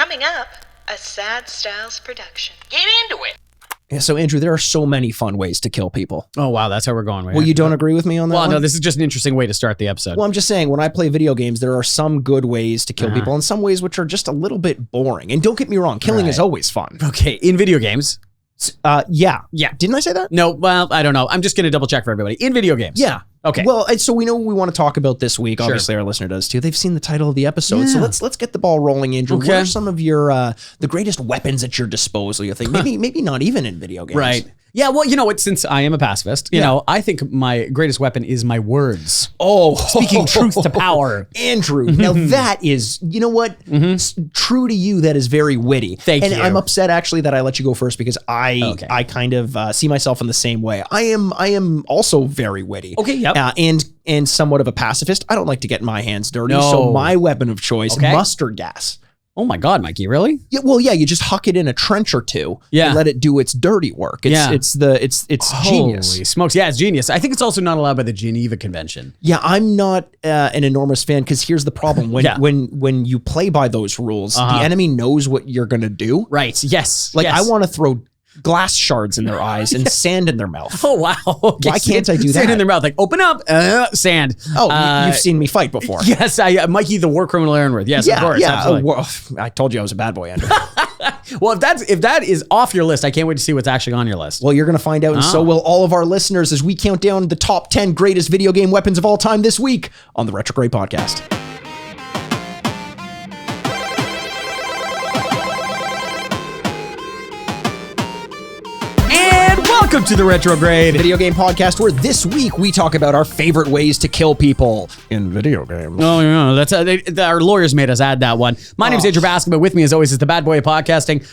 Coming up, a Sad Styles production. Get into it! Yeah, so Andrew, there are so many fun ways to kill people. Oh, wow. That's how we're going. Well, you don't agree with me on that Well, one? no, this is just an interesting way to start the episode. Well, I'm just saying, when I play video games, there are some good ways to kill people and some ways which are just a little bit boring. And don't get me wrong, killing is always fun. Okay, in video games. Yeah. Yeah. Didn't I say that? No, well, I don't know. I'm just going to double check for everybody. In video games. Yeah. Okay. Well, so we know what we want to talk about this week. Sure. Obviously, our listener does too. They've seen the title of the episode. Yeah. So let's get the ball rolling, Andrew. Okay. What are some of your the greatest weapons at your disposal, you think? Maybe not even in video games. Right. Yeah, well, you know what? Since I am a pacifist, you know, I think my greatest weapon is my words. Oh, Speaking truth to power. Andrew. Now that is, you know what? True to you, that is very witty. Thank you. And I'm upset actually that I let you go first because I kind of see myself in the same way. I am also very witty. Okay, yep. And somewhat of a pacifist. I don't like to get my hands dirty. No. So my weapon of choice, mustard gas. Oh my God, Mikey, really? Yeah, well, yeah, you just huck it in a trench or two and let it do its dirty work. It's genius. Holy smokes. Yeah, it's genius. I think it's also not allowed by the Geneva Convention. Yeah, I'm not an enormous fan because here's the problem. When you play by those rules, the enemy knows what you're going to do. Right, yes. Like, yes. I want to throw glass shards in their eyes and sand in their mouth. Oh, wow. Okay. Why can't I do that? Sand in their mouth, like, open up, sand. Oh, you've seen me fight before. Yes, Mikey, the war criminal Aaronworth. Yes, of course. Yeah. Absolutely. Well, I told you I was a bad boy, Andrew. Well, if that is off your list, I can't wait to see what's actually on your list. Well, you're going to find out, and so will all of our listeners as we count down the top 10 greatest video game weapons of all time this week on the Retrograde Podcast. Welcome to the Retrograde Video Game Podcast, where this week we talk about our favorite ways to kill people in video games. Oh, no, that's our lawyers made us add that one. My name's Andrew Baskin, but with me as always is the bad boy of podcasting,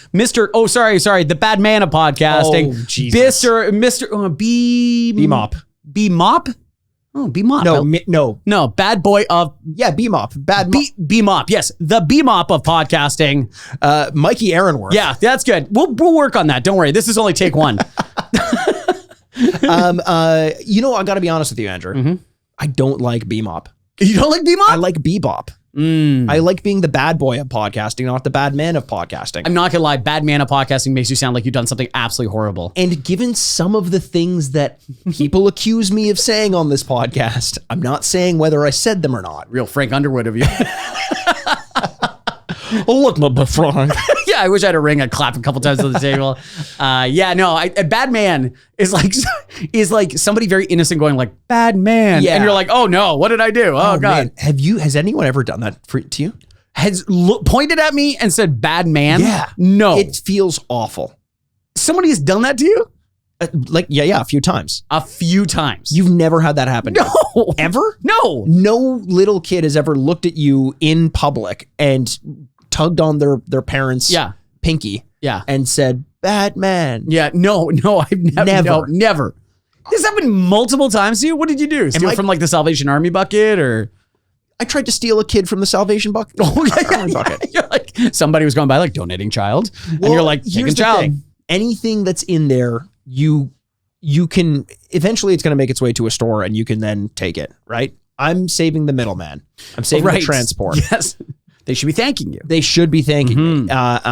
the bad man of podcasting, Mr. B-Mop. B-Mop? Oh, B-Mop. No, bad boy of... Yeah, B-Mop. B-Mop, yes. The B-Mop of podcasting. Mikey Aaronworth. Yeah, that's good. We'll work on that. Don't worry. This is only take one. You know, I got to be honest with you, Andrew. I don't like B-Mop. You don't like B-Mop? I like Bebop. I like being the bad boy of podcasting, not the bad man of podcasting. I'm not gonna lie, bad man of podcasting makes you sound like you've done something absolutely horrible. And given some of the things that people accuse me of saying on this podcast, I'm not saying whether I said them or not. Real Frank Underwood of you. Look, my Frank. Yeah, I wish I had a ring. I'd clap a couple times on the table. A bad man is like somebody very innocent going like, bad man. Yeah. And you're like, oh no, what did I do? Oh God. Man. Has anyone ever done that to you? Pointed at me and said bad man? Yeah. No. It feels awful. Somebody has done that to you? A few times. A few times. You've never had that happen to you? No. Ever? No. No little kid has ever looked at you in public and tugged on their parents' pinky and said, bad man. Yeah, no, I've never. This happened multiple times to you? What did you do? Steal from like the Salvation Army bucket or? I tried to steal a kid from the Salvation bucket. Bucket. You're like, somebody was going by like donating child. And you're like, taking child. Thing. Anything that's in there, you can, eventually it's going to make its way to a store and you can then take it, right? I'm saving the middleman. I'm saving the transport. Yes. They should be thanking you. They should be thanking me. In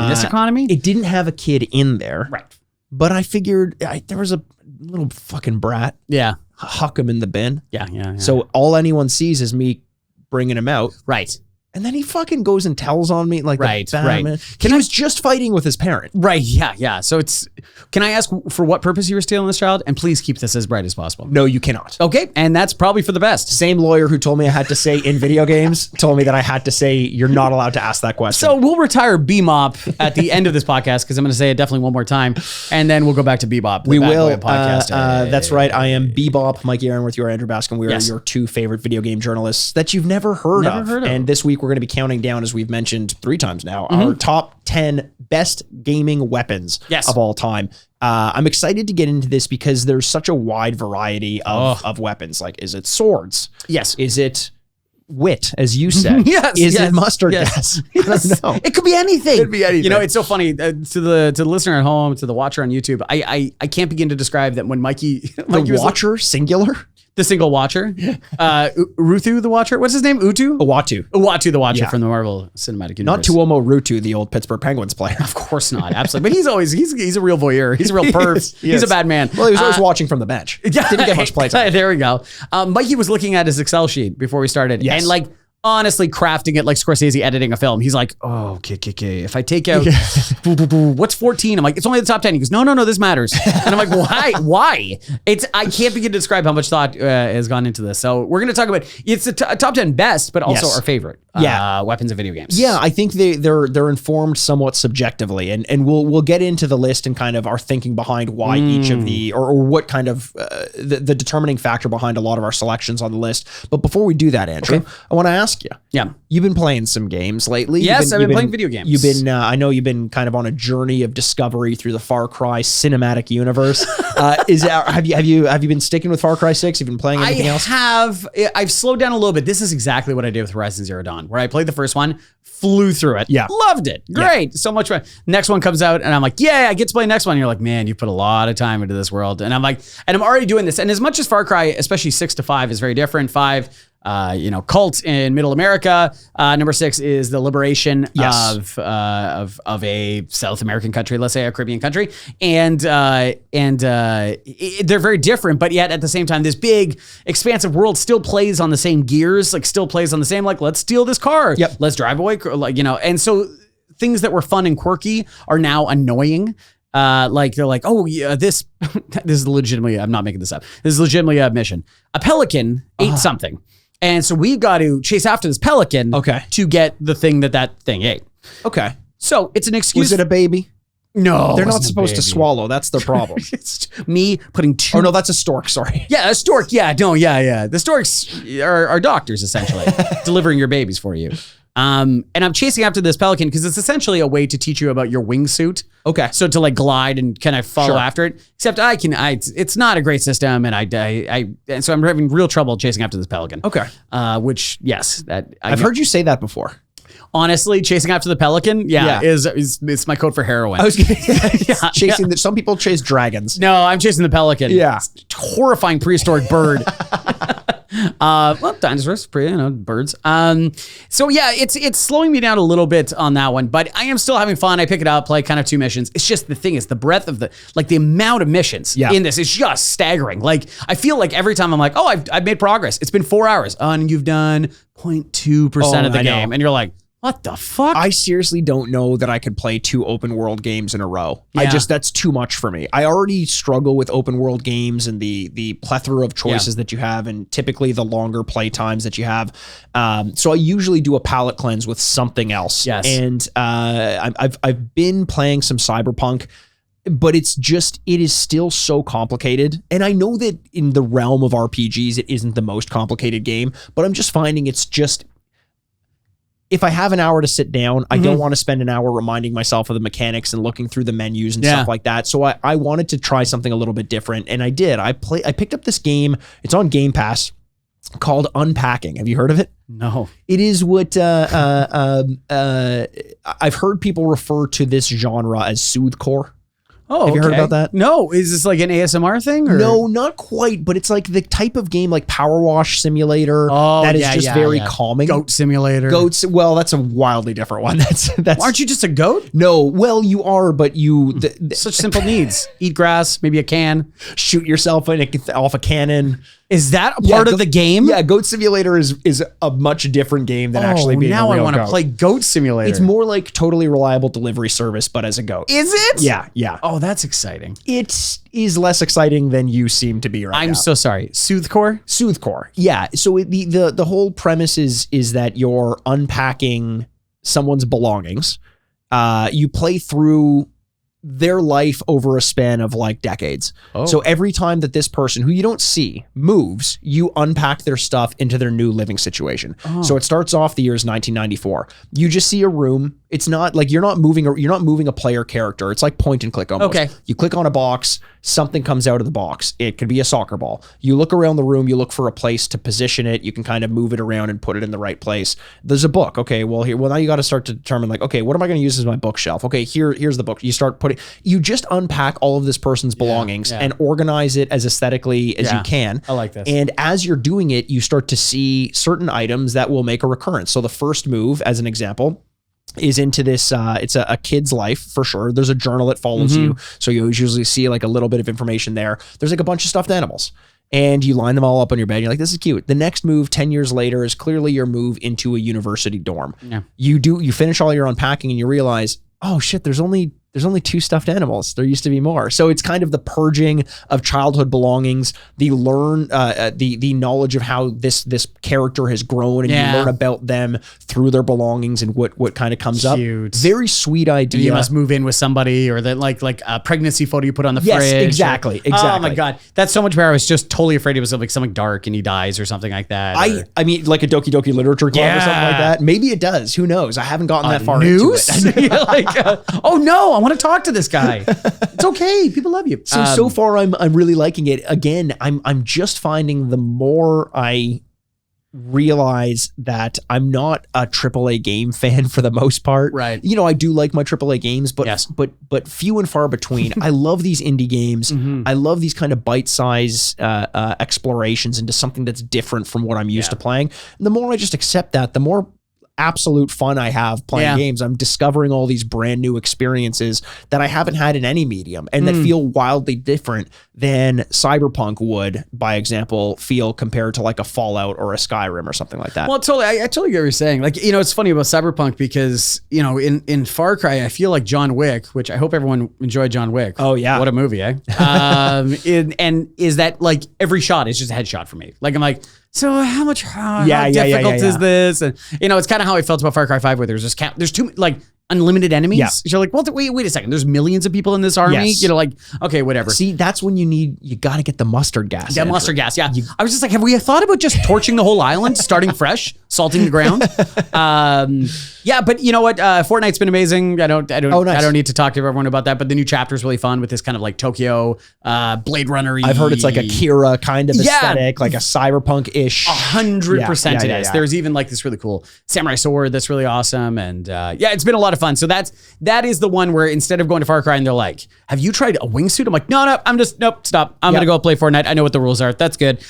this economy? It didn't have a kid in there. Right. But I figured there was a little fucking brat. Yeah. Huck him in the bin. Yeah. So all anyone sees is me bringing him out. Right. And then he fucking goes and tells on me like, right. Man. He was just fighting with his parent. Right. Yeah. So can I ask for what purpose you were stealing this child? And please keep this as bright as possible. No, you cannot. Okay. And that's probably for the best. Same lawyer who told me I had to say in video games told me that I had to say you're not allowed to ask that question. So we'll retire B-Mop at the end of this podcast because I'm going to say it definitely one more time. And then we'll go back to Bebop. We will. That's right. I am Bebop, Mikey Aaronworth. You are Andrew Baskin. We are your two favorite video game journalists that you've never heard of. And this week we're going to be counting down, as we've mentioned 3 times now, our top 10 best gaming weapons of all time. I'm excited to get into this because there's such a wide variety of weapons. Like, is it swords? Yes. Is it wit, as you said? Yes. Is it mustard gas? I don't know. It could be anything. It could be anything. You know, it's so funny to the listener at home, to the watcher on YouTube. I can't begin to describe that when Mikey the watcher, singular? the single watcher. Ruthu the Watcher. What's his name? Uatu the Watcher from the Marvel Cinematic Universe. Not Tuomo Rutu, the old Pittsburgh Penguins player. Of course not. Absolutely. But he's a real voyeur. He's a real perv. He's a bad man. Well, he was always watching from the bench. Yeah, didn't get much play time. There we go. Mikey was looking at his Excel sheet before we started, and like honestly crafting it like Scorsese editing a film. He's like, oh, okay. If I take out what's 14? I'm like, it's only the top 10. He goes, no, this matters. And I'm like, why? I can't begin to describe how much thought has gone into this. So we're going to talk about it's a top 10 best, but also our favorite weapons in video games. Yeah, I think they're informed somewhat subjectively, and we'll get into the list and kind of our thinking behind why each of the or what kind of the determining factor behind a lot of our selections on the list. But before we do that, Andrew, I want to ask you. Yeah. You've been playing some games lately. Yes, I've been playing video games. You've been, I know you've been kind of on a journey of discovery through the Far Cry cinematic universe. Have you been sticking with Far Cry 6? Have you been playing anything else? I've slowed down a little bit. This is exactly what I did with Horizon Zero Dawn, where I played the first one, flew through it. Yeah. Loved it. Great. So much fun. Next one comes out and I'm like, yeah, I get to play next one. And you're like, man, you put a lot of time into this world. And I'm like, and I'm already doing this. And as much as Far Cry, especially 6 to 5 is very different. 5, cult in Middle America. Number 6 is the liberation of a South American country, let's say a Caribbean country, and they're very different, but yet at the same time, this big expansive world still plays on the same gears, like still plays on the same, like, let's steal this car, let's drive away, like, and so things that were fun and quirky are now annoying. Like they're like, oh yeah, this is legitimately, I'm not making this up. This is legitimately a mission. A pelican ate something. And so we got to chase after this pelican to get the thing that thing ate. Okay. So it's an excuse. Was it a baby? No. They're not supposed to swallow. That's the problem. It's me putting two. Oh, no, that's a stork. Sorry. Yeah, a stork. Yeah, no, yeah. The storks are doctors, essentially, delivering your babies for you. And I'm chasing after this pelican because it's essentially a way to teach you about your wingsuit. Okay. So to like glide and kind of follow after it. Except it's not a great system, and so I'm having real trouble chasing after this pelican. Okay. Which I've heard you say that before. Honestly, chasing after the pelican, is my code for heroin. I was chasing. Some people chase dragons. No, I'm chasing the pelican. Yeah, it's a horrifying prehistoric bird. Well, dinosaurs, birds. So yeah, it's slowing me down a little bit on that one, but I am still having fun. I pick it up, play kind of 2 missions. It's just the thing is the breadth of the amount of missions in this is just staggering. Like I feel like every time I'm like, oh, I've made progress. It's been 4 hours, and you've done 0.2% of the game, and you're like, what the fuck? I seriously don't know that I could play 2 open world games in a row. Yeah. That's too much for me. I already struggle with open world games and the plethora of choices that you have, and typically the longer play times that you have. So I usually do a palate cleanse with something else. Yes. And I've been playing some Cyberpunk, but it is still so complicated. And I know that in the realm of RPGs, it isn't the most complicated game, but I'm just finding if I have an hour to sit down, I don't want to spend an hour reminding myself of the mechanics and looking through the menus and stuff like that. So I wanted to try something a little bit different, and I did. I picked up this game. It's on Game Pass called Unpacking. Have you heard of it? No. It is what I've heard people refer to this genre as soothecore. Oh, have you heard about that? No. Is this like an ASMR thing? Or? No, not quite, but it's like the type of game like Power Wash Simulator that is just very calming. Goat Simulator. Goats. Well, that's a wildly different one. That's. Aren't you just a goat? No. Well, you are, but you such simple needs: eat grass, maybe a can, shoot yourself off a cannon. Is that a part of the game? Yeah, Goat Simulator is a much different game than actually being a real goat. Now I want to play Goat Simulator. It's more like Totally Reliable Delivery Service, but as a goat. Is it? Yeah. Oh, that's exciting. It is less exciting than you seem to be right now. I'm so sorry. Soothecore? Yeah. So the whole premise is that you're unpacking someone's belongings. You play through their life over a span of like decades. Oh. So every time that this person who you don't see moves, you unpack their stuff into their new living situation. Oh. So it starts off the year is 1994. You just see a room. It's not like you're not moving a player character. It's like point and click almost. Okay. You click on a box, something comes out of the box. It could be a soccer ball. You look around the room, you look for a place to position it. You can kind of move it around and put it in the right place. There's a book. Okay, well now you got to start to determine like, okay, what am I going to use as my bookshelf? Okay, here's the book. You just unpack all of this person's belongings and organize it as aesthetically as you can. I like this. And as you're doing it, you start to see certain items that will make a recurrence. So the first move, as an example, is into this, it's a kid's life for sure. There's a journal that follows you. So you usually see like a little bit of information there. There's like a bunch of stuffed animals. And you line them all up on your bed. You're like, this is cute. The next move 10 years later is clearly your move into a university dorm. Yeah. You finish all your unpacking and you realize, oh shit, there's only 2 stuffed animals. There used to be more. So it's kind of the purging of childhood belongings, the knowledge of how this character has grown, and you learn about them through their belongings and what kind of comes Cute. up. Very sweet idea. You must move in with somebody, or that like a pregnancy photo you put on the fridge. Exactly. Oh my God. That's so much better. I was just totally afraid it was like something dark and he dies or something like that. I mean, like a Doki Doki Literature Club or something like that. Maybe it does. Who knows? I haven't gotten that far into it. Oh no, I want to talk to this guy. It's okay. People love you. So far I'm really liking it. Again, I'm just finding the more I realize that I'm not a AAA game fan for the most part. Right. You know, I do like my AAA games, but few and far between. I love these indie games. I love these kind of bite-size explorations into something that's different from what I'm used to playing. And the more I just accept that, the more absolute fun I have playing games. I'm discovering all these brand new experiences that I haven't had in any medium and that feel wildly different than Cyberpunk would, by example, feel compared to like a Fallout or a Skyrim or something like that. Well, totally. I totally get what you're saying. Like, you know, it's funny about Cyberpunk because, you know, in Far Cry, I feel like John Wick, which I hope everyone enjoyed John Wick. Oh yeah. What a movie, eh? And is that like every shot is just a headshot for me. Like, I'm like, so how difficult is this? And you know, it's kind of how I felt about Far Cry 5, where there's just there's too like unlimited enemies. Yeah. You're like, well, wait a second. There's millions of people in this army. Yes. You know, like, okay, whatever. See, that's when you got to get the mustard gas. Yeah, mustard gas. Yeah. I was just like, have we thought about just torching the whole island, starting fresh, salting the ground? Yeah, but you know what? Fortnite's been amazing. I don't need to talk to everyone about that, but the new chapter is really fun with this kind of like Tokyo, Blade Runner-y. I've heard it's like a Kira kind of aesthetic, like a cyberpunk-ish. 100% it is. There's even like this really cool samurai sword that's really awesome. And it's been a lot of fun. So that is the one where instead of going to Far Cry and they're like, have you tried a wingsuit? I'm like, nope, stop. I'm going to go play Fortnite. I know what the rules are. That's good.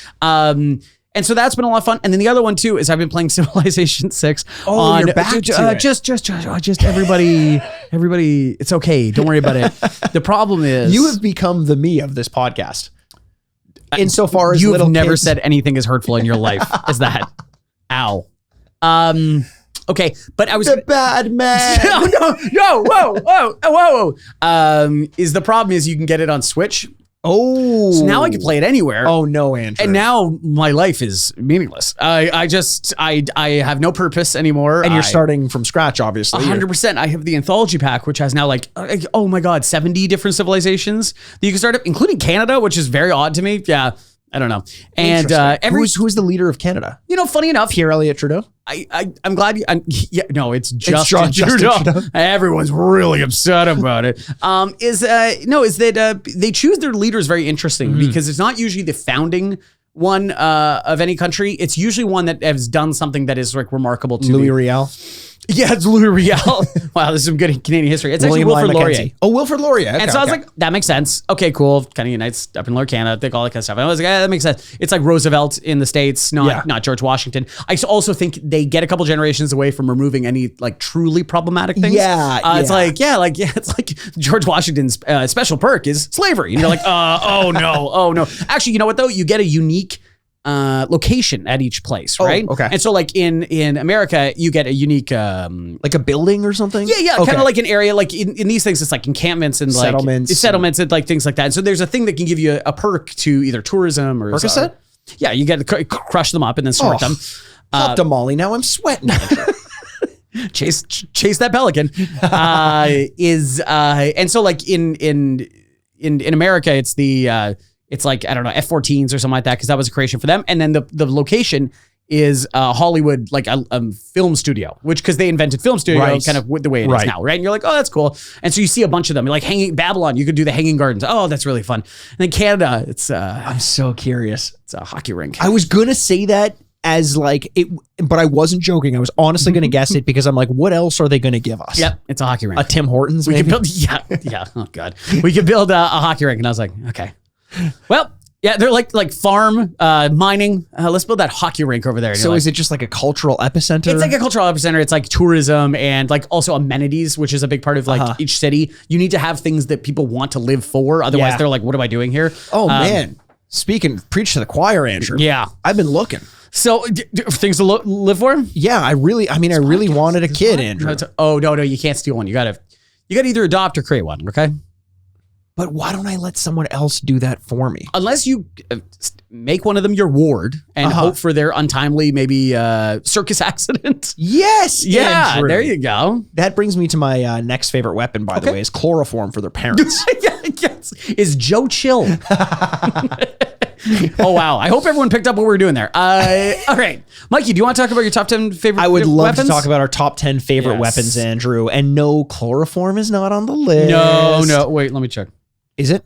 And so that's been a lot of fun. And then the other one too is I've been playing Civilization 6. Oh, you're back to it. Just everybody, it's okay. Don't worry about it. The problem is you have become the me of this podcast. Insofar as you have never said anything as hurtful in your life as that. Ow. Okay, but I was the bad man. whoa. Is the problem is you can get it on Switch. Oh, so now I can play it anywhere. Oh no, Andrew! And now my life is meaningless. I have no purpose anymore. And you're starting from scratch, obviously. 100%. I have the anthology pack, which has now like, oh my God, 70 different civilizations that you can start up, including Canada, which is very odd to me. Yeah, I don't know. And who's the leader of Canada? You know, funny enough, Pierre Elliott Trudeau. I'm glad you. It's Justin Trudeau. Everyone's really upset about it. Is that they choose their leaders very interesting because it's not usually the founding one of any country. It's usually one that has done something that is like remarkable to Louis Riel. Yeah, it's Louis Riel. Wow, this is some good Canadian history. It's William actually Wilfrid Laurier. Oh, Wilfrid Laurier. Okay, and so I was like, that makes sense. Okay, cool. Kind of unites up in Lower Canada, think all that kind of stuff. And I was like, that makes sense. It's like Roosevelt in the States, not George Washington. I also think they get a couple generations away from removing any like truly problematic things. It's like George Washington's special perk is slavery. And you're like, oh no. Actually, you know what though? You get a unique location at each place, right? Okay. And so like in America, you get a unique like a building or something? Yeah, okay. Kind of like an area, like in these things, it's like encampments and like settlements and like things like that. And so there's a thing that can give you a perk to either tourism or Percocet? Yeah, you get to crush them up and then sort them. Pop to Molly, now I'm sweating. Chase that pelican. And so like in America, it's the it's like, I don't know, F-14s or something like that, because that was a creation for them. And then the location is Hollywood, like a film studio, which because they invented film studio kind of the way it is now, right? And you're like, oh, that's cool. And so you see a bunch of them, like Babylon, you could do the Hanging Gardens. Oh, that's really fun. And then Canada, it's I'm so curious. It's a hockey rink. I was gonna say that as like it, but I wasn't joking. I was honestly gonna guess it because I'm like, what else are they gonna give us? Yep, it's a hockey rink. A Tim Hortons. We could build, yeah. Oh god, we could build a hockey rink, and I was like, okay, well. Yeah, they're like farm, mining. Let's build that hockey rink over there. So is it just like a cultural epicenter? It's like a cultural epicenter. It's like tourism and like also amenities, which is a big part of like each city. You need to have things that people want to live for. Otherwise, they're like, what am I doing here? Oh, man. Preach to the choir, Andrew. Yeah. I've been looking. So things to live for? Yeah, I really wanted a kid, Andrew. Oh, no, you can't steal one. You gotta either adopt or create one, okay? But why don't I let someone else do that for me? Unless you make one of them your ward and hope for their untimely, maybe circus accident. Yes. Yeah, Andrew. There you go. That brings me to my next favorite weapon, by the way, is chloroform for their parents. Yes. Is Joe Chill. Oh, wow. I hope everyone picked up what we were doing there. All right. Mikey, do you want to talk about your top 10 favorite weapons? I would love to talk about our top 10 favorite weapons, Andrew. And no, chloroform is not on the list. No. Wait, let me check. Is it?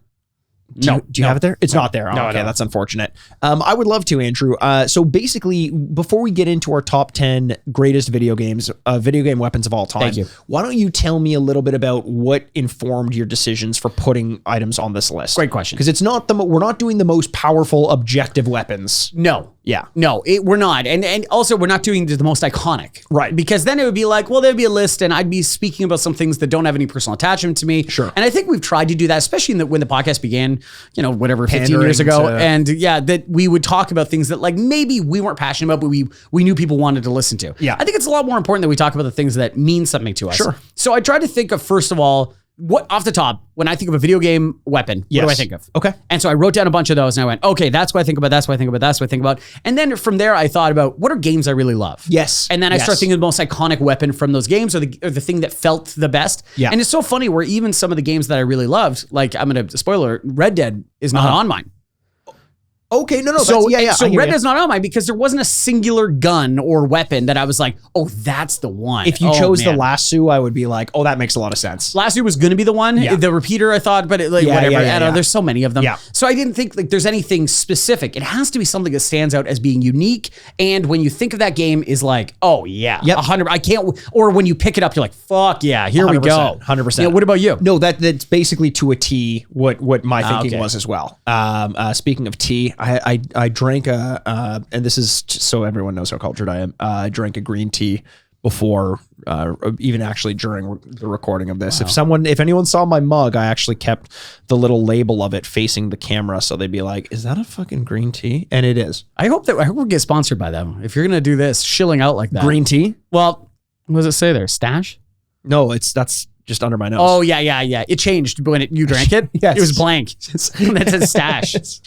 Do you have it there? It's not there. No, okay, that's unfortunate. I would love to, Andrew. So basically, before we get into our top 10 greatest video game weapons of all time, thank you. Why don't you tell me a little bit about what informed your decisions for putting items on this list? Great question. Because it's not we're not doing the most powerful objective weapons. No. Yeah. No, we're not. And also we're not doing the most iconic. Right. Because then it would be like, well, there'd be a list and I'd be speaking about some things that don't have any personal attachment to me. Sure. And I think we've tried to do that, especially when the podcast began, 15 years ago. And that we would talk about things that like maybe we weren't passionate about, but we knew people wanted to listen to. Yeah. I think it's a lot more important that we talk about the things that mean something to us. Sure. So I tried to think of, first of all, what off the top, when I think of a video game weapon, what do I think of? Okay. And so I wrote down a bunch of those and I went, okay, that's what I think about, that's what I think about, that's what I think about. And then from there, I thought about what are games I really love? Yes. And then I started thinking of the most iconic weapon from those games or the thing that felt the best. Yeah. And it's so funny where even some of the games that I really loved, like I'm going to spoiler, Red Dead is not on mine. Okay, no. So Red Dead's not on mine because there wasn't a singular gun or weapon that I was like, oh, that's the one. If you chose the lasso, I would be like, oh, that makes a lot of sense. Lasso was going to be the one. Yeah. The repeater, I thought, but whatever. I don't know. There's so many of them. Yeah. So I didn't think like there's anything specific. It has to be something that stands out as being unique. And when you think of that game is like, oh yeah, 100. I can't. Or when you pick it up, you're like, fuck yeah, here we go. 100%. What about you? No, that's basically to a T what my thinking was as well. Speaking of tea, I drank and this is just so everyone knows how cultured I am. I drank a green tea before, even actually during the recording of this. Wow. If anyone saw my mug, I actually kept the little label of it facing the camera, so they'd be like, "Is that a fucking green tea?" And it is. I hope we'll get sponsored by them. If you're gonna do this, shilling out like that, green tea. Well, what does it say there? Stash? No, that's just under my nose. Oh yeah. It changed when you drank it. Yes. It was blank. It said stash.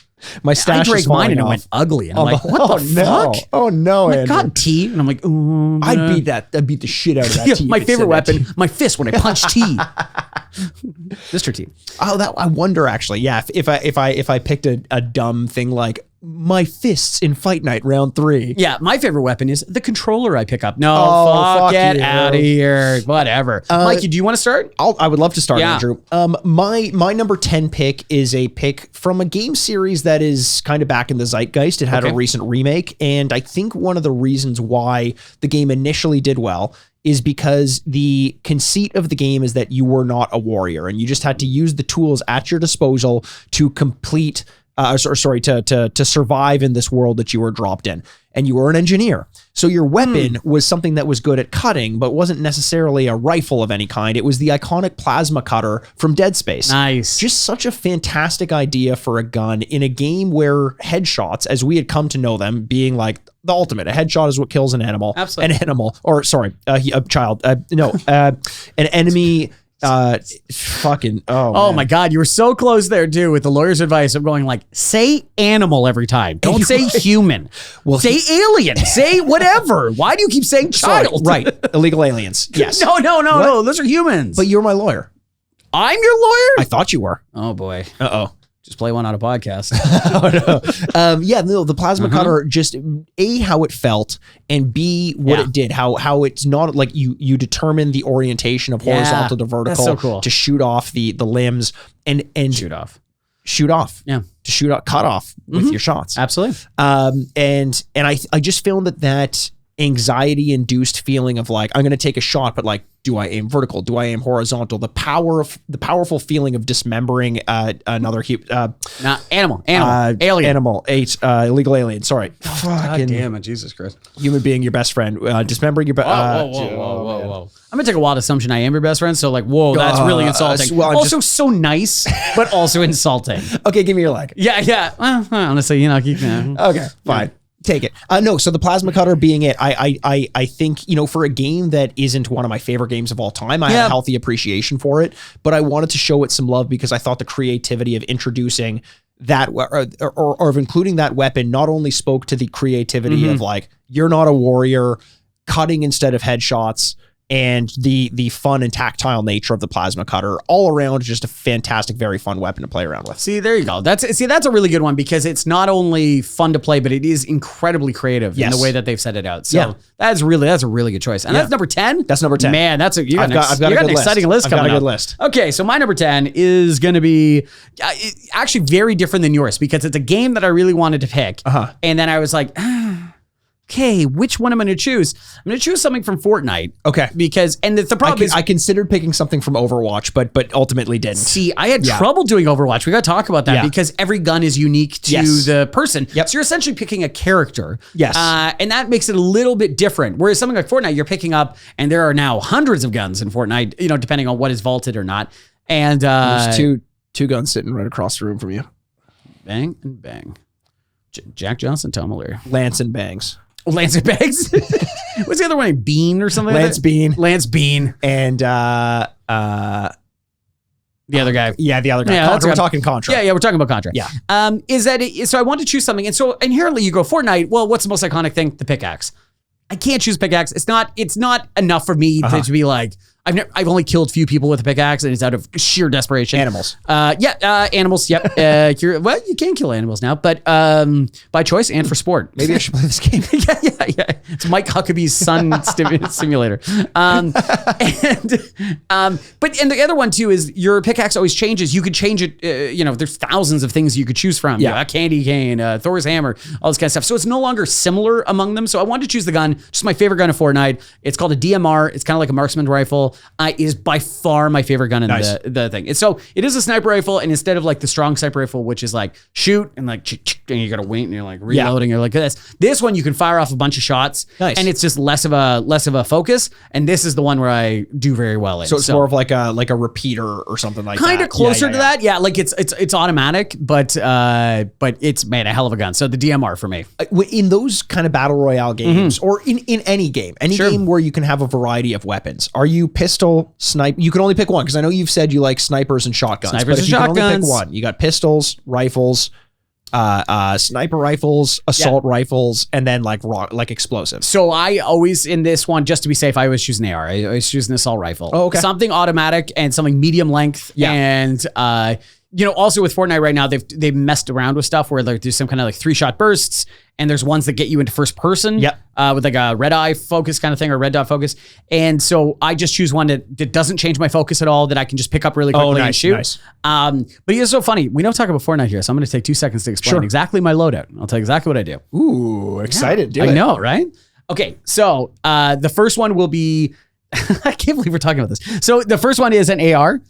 My stash I drank mine and it went ugly. And I'm like, what the fuck? Oh no, like, God, tea. And I'm like, I'd beat the shit out of that tea. My favorite weapon, my fist when I punch tea. Mr. T. Oh, I wonder actually. Yeah, if I picked a dumb thing like my fists in Fight Night round 3. Yeah, my favorite weapon is the controller I pick up. No, get out of here. Whatever. Mikey, do you want to start? I would love to start, Andrew. My number 10 pick is a pick from a game series that is kind of back in the zeitgeist. It had a recent remake, and I think one of the reasons why the game initially did well is because the conceit of the game is that you were not a warrior and you just had to use the tools at your disposal to complete to survive in this world that you were dropped in. And you were an engineer. So your weapon was something that was good at cutting, but wasn't necessarily a rifle of any kind. It was the iconic plasma cutter from Dead Space. Nice. Just such a fantastic idea for a gun in a game where headshots, as we had come to know them, being like the ultimate. A headshot is what kills an animal. Absolutely. An animal, or sorry, a child. An enemy... Oh my God, you were so close there too with the lawyer's advice of going like, say animal every time. Don't say human. Well, say alien. Say whatever. Why do you keep saying child? Right. Illegal aliens. Yes. No. Those are humans. But you're my lawyer. I'm your lawyer? I thought you were. Oh boy. Uh-oh. Just play one on a podcast. The plasma cutter, just A, how it felt, and B, what it did. How it's not like you determine the orientation of horizontal to vertical. That's so cool. To shoot off the limbs and shoot off. Yeah. To shoot out, cut off with your shots. Absolutely. And I just found that anxiety induced feeling of like, I'm going to take a shot, but like, do I aim vertical? Do I aim horizontal? The powerful feeling of dismembering another illegal alien. Sorry. God damn it, Jesus Christ. Human being, your best friend. Dismembering your whoa. I'm gonna take a wild assumption I am your best friend. So like, whoa, that's really insulting. Well, also so nice, but also insulting. Okay, give me your leg. Yeah. Well, honestly, Okay, fine. Take it. No, so the plasma cutter being it, I think, for a game that isn't one of my favorite games of all time, I have a healthy appreciation for it, but I wanted to show it some love because I thought the creativity of introducing that or of including that weapon not only spoke to the creativity of like, you're not a warrior, cutting instead of headshots, and the fun and tactile nature of the plasma cutter. All around, just a fantastic, very fun weapon to play around with. See, there you go. That's a really good one because it's not only fun to play, but it is incredibly creative in the way that they've set it out. So that's a really good choice. And that's number 10? That's number 10. Man, I've got an exciting list coming up. I've got a good list. Okay, so my number 10 is going to be actually very different than yours because it's a game that I really wanted to pick. And then I was like, okay, which one am I going to choose? I'm going to choose something from Fortnite. Okay. Because, and the problem is, I considered picking something from Overwatch, but ultimately didn't. See, I had trouble doing Overwatch. We got to talk about that because every gun is unique to the person. Yep. So you're essentially picking a character. Yes. And that makes it a little bit different. Whereas something like Fortnite, you're picking up, and there are now hundreds of guns in Fortnite, depending on what is vaulted or not. And there's two guns sitting right across the room from you. Bang and bang. Jack Johnson, Tom O'Leary. Lance and Bangs. Lance and Bangs. What's the other one? Bean or something Lance like that? Bean. Lance Bean. And the other guy. Yeah, the other guy. Yeah, we're talking Contra. Yeah, we're talking about Contra. Yeah. So I wanted to choose something. And so inherently you go Fortnite. Well, what's the most iconic thing? The pickaxe. I can't choose pickaxe. It's not enough for me to be like, I've only killed few people with a pickaxe, and it's out of sheer desperation. Animals. Animals. Yep. Well, you can kill animals now, but by choice and for sport. Maybe I should play this game. Yeah. It's Mike Huckabee's son simulator. But the other one too is your pickaxe always changes. You could change it. There's thousands of things you could choose from. Yeah, a candy cane, Thor's hammer, all this kind of stuff. So it's no longer similar among them. So I wanted to choose the gun, just my favorite gun of Fortnite. It's called a DMR. It's kind of like a marksman rifle. It is by far my favorite gun in the thing. And so it is a sniper rifle, and instead of like the strong sniper rifle, which is like shoot and like and you gotta wait and you're like reloading, you're like this one you can fire off a bunch of shots, and it's just less of a focus. And this is the one where I do very well in. So it's more of like a repeater or something like that. Kind of closer to that, yeah. Like it's automatic, but it's a hell of a gun. So the DMR for me. In those kind of battle royale games, or in any game where you can have a variety of weapons, are you pistol, snipe? You can only pick one because I know you've said you like snipers and shotguns. But if you can only pick one, you got pistols, rifles, sniper rifles, assault rifles, and then like explosives. So I always, in this one, just to be safe, I always choose an AR. I always choose an assault rifle. Oh, okay. Something automatic and something medium length. Yeah. And also with Fortnite right now, they've messed around with stuff where there's some kind of like 3-shot bursts, and there's ones that get you into first person. Yep. With like a red eye focus kind of thing, or red dot focus. And so I just choose one that doesn't change my focus at all, that I can just pick up really quickly and shoot. Nice. But it's so funny. We don't talk about Fortnite here, so I'm going to take 2 seconons to explain exactly my loadout. I'll tell you exactly what I do. Ooh, excited. I know, right? Okay, so the first one will be, I can't believe we're talking about this. So the first one is an AR.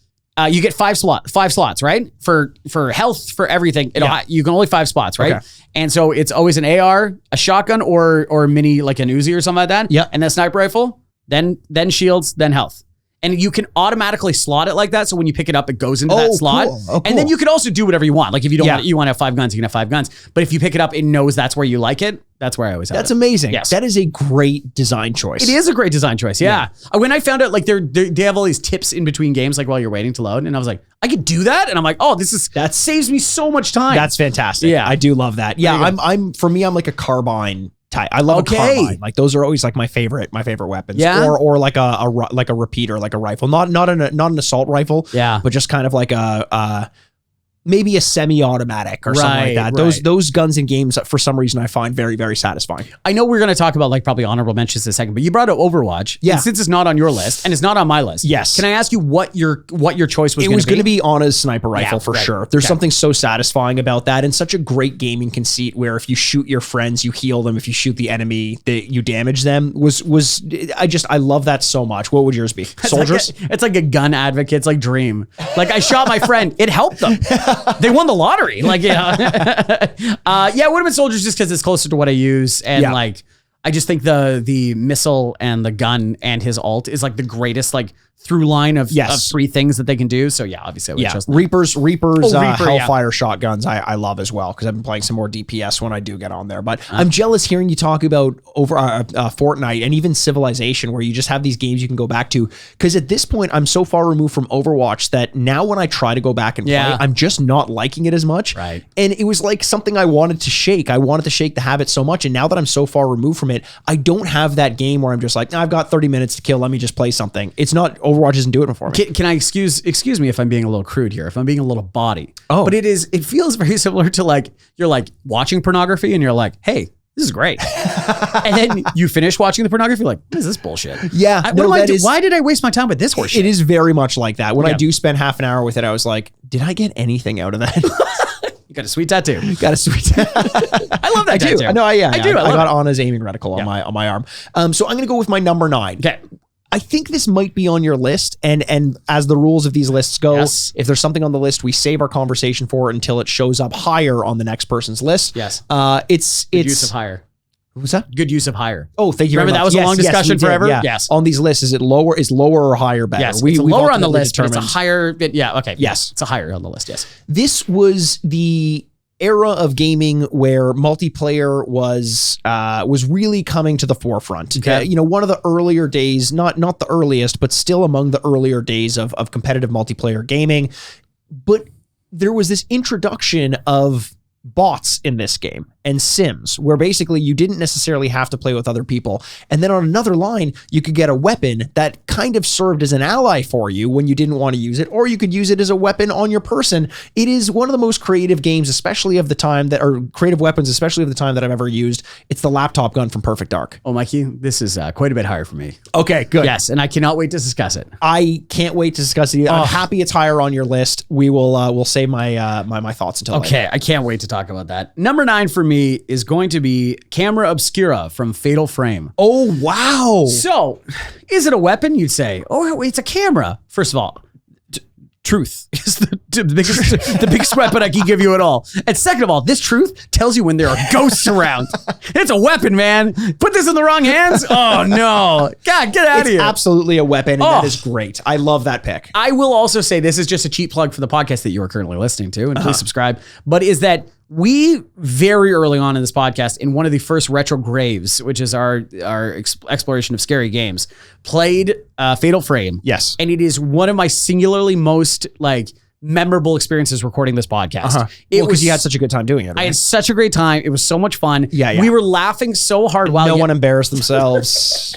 You get 5 slots, right? For health, for everything. You can only 5 spots, right? Okay. And so it's always an AR, a shotgun, or a mini, like an Uzi or something like that. Yeah. And then sniper rifle, then shields, then health. And you can automatically slot it like that. So when you pick it up, it goes into that slot. Cool. Oh, cool. And then you can also do whatever you want. Like if you don't want, you want to have 5 guns, you can have 5 guns. But if you pick it up, it knows that's where you like it. That's where I always have That's it. amazing. Yes. That is a great design choice. It is a great design choice. Yeah. When I found out like they have all these tips in between games, like while you're waiting to load, and I was like, I could do that. And I'm like, oh, that saves me so much time. That's fantastic. Yeah. I do love that. Yeah. I'm like a carbine type. I love a carbine. Like those are always like my favorite weapons. Yeah. Or like a repeater, like a rifle, not an assault rifle. Yeah. But just kind of like maybe a semi-automatic or something like that. Those guns in games, for some reason, I find very, very satisfying. I know we're going to talk about like probably honorable mentions in a second, but you brought up Overwatch. Yeah. And since it's not on your list and it's not on my list. Yes. Can I ask you what your choice was? It was going to be Anna's sniper rifle for right. sure. There's something so satisfying about that, and such a great gaming conceit where if you shoot your friends, you heal them. If you shoot the enemy, you damage them. I love that so much. What would yours be? Soldiers? It's like a gun advocate's like dream. Like I shot my friend. It helped them. They won the lottery. Like, yeah. It would have been soldiers just because it's closer to what I use. And like, I just think the missile and the gun and his ult is like the greatest like through line of three things that they can do. So yeah, obviously I would have chosen that. Reapers, Hellfire shotguns I love as well because I've been playing some more DPS when I do get on there. But I'm jealous hearing you talk about Fortnite and even Civilization, where you just have these games you can go back to. Because at this point, I'm so far removed from Overwatch that now when I try to go back and play, I'm just not liking it as much. Right. And it was like something I wanted to shake. I wanted to shake the habit so much. And now that I'm so far removed from it, I don't have that game where I'm just like, I've got 30 minutes to kill. Let me just play something. It's not, Overwatch isn't doing it for me. Can I excuse me if I'm being a little crude here, if I'm being a little baughty. Oh. But it feels very similar to like, you're like watching pornography and you're like, hey, this is great. And then you finish watching the pornography, like, what is this bullshit? Yeah. Why did I waste my time with this horseshit? It is very much like that. When I do spend half an hour with it, I was like, did I get anything out of that? You got a sweet tattoo. Got a sweet tattoo. I love that tattoo. I know. I do. I got it. Anna's aiming reticle on my arm. So I'm going to go with my number 9. Okay. I think this might be on your list, and as the rules of these lists go, if there's something on the list, we save our conversation for it until it shows up higher on the next person's list. Yes. It's Good use of higher. What's that? Good use of higher. Oh, thank you. Remember that was a long discussion forever? Yeah. Yes. On these lists, is lower or higher better? Yes. It's lower on the list, but it's a higher. Okay. Yes. It's a higher on the list. Yes. This was the era of gaming where multiplayer was really coming to the forefront. Okay. One of the earlier days, not the earliest, but still among the earlier days of competitive multiplayer gaming. But there was this introduction of bots in this game and sims, where basically you didn't necessarily have to play with other people. And then on another line, you could get a weapon that kind of served as an ally for you when you didn't want to use it, or you could use it as a weapon on your person. It is one of the most creative games, especially of the time creative weapons, especially of the time that I've ever used. It's the laptop gun from Perfect Dark. Oh, Mikey, this is quite a bit higher for me. Okay, good. Yes, and I cannot wait to discuss it. I can't wait to discuss it. I'm happy it's higher on your list. We'll save my my thoughts until okay. later. I can't wait to talk about that. Number 9 for me is going to be Camera Obscura from Fatal Frame. Oh, wow. So, is it a weapon? You'd say, oh, it's a camera. First of all, truth is the biggest weapon I can give you at all. And second of all, this truth tells you when there are ghosts around. It's a weapon, man. Put this in the wrong hands. Oh, no. God, get out of here. It's absolutely a weapon, and that is great. I love that pick. I will also say this is just a cheap plug for the podcast that you are currently listening to, and please subscribe. But is that we very early on in this podcast, in one of the first retro graves, which is our exploration of scary games, played Fatal Frame. Yes. And it is one of my singularly most memorable experiences recording this podcast. It was, you had such a good time doing it. Right? I had such a great time. It was so much fun. Yeah. We were laughing so hard while no one embarrassed themselves.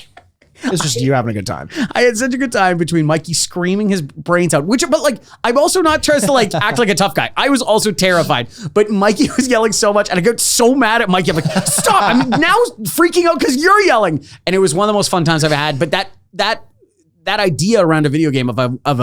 It's just you having a good time. I had such a good time between Mikey screaming his brains out, but I'm also not trying to act like a tough guy. I was also terrified, but Mikey was yelling so much and I got so mad at Mikey. I'm like, stop. I'm now freaking out because you're yelling. And it was one of the most fun times I've had. But that idea around a video game of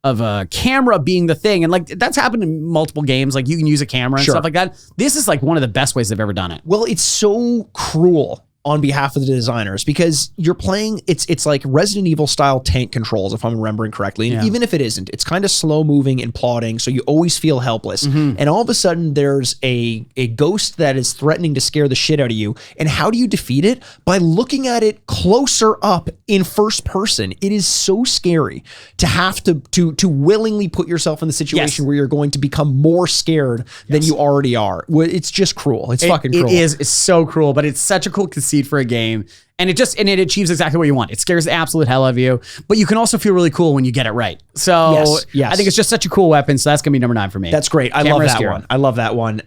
a camera being the thing. And that's happened in multiple games. Like you can use a camera and stuff like that. This is one of the best ways they've ever done it. Well, it's so cruel on behalf of the designers because you're playing, it's like Resident Evil style tank controls, if I'm remembering correctly. And even if it isn't, it's kind of slow moving and plodding. So you always feel helpless. And all of a sudden there's a ghost that is threatening to scare the shit out of you. And how do you defeat it? By looking at it closer up in first person. It is so scary to have to willingly put yourself in the situation where you're going to become more scared than you already are. It's just cruel. It's fucking cruel. It's so cruel, but it's such a cool conceit conceit for a game. And it achieves exactly what you want. It scares the absolute hell out of you, but you can also feel really cool when you get it right. So yes. I think it's just such a cool weapon. So that's going to be number 9 for me. That's great. I love that one.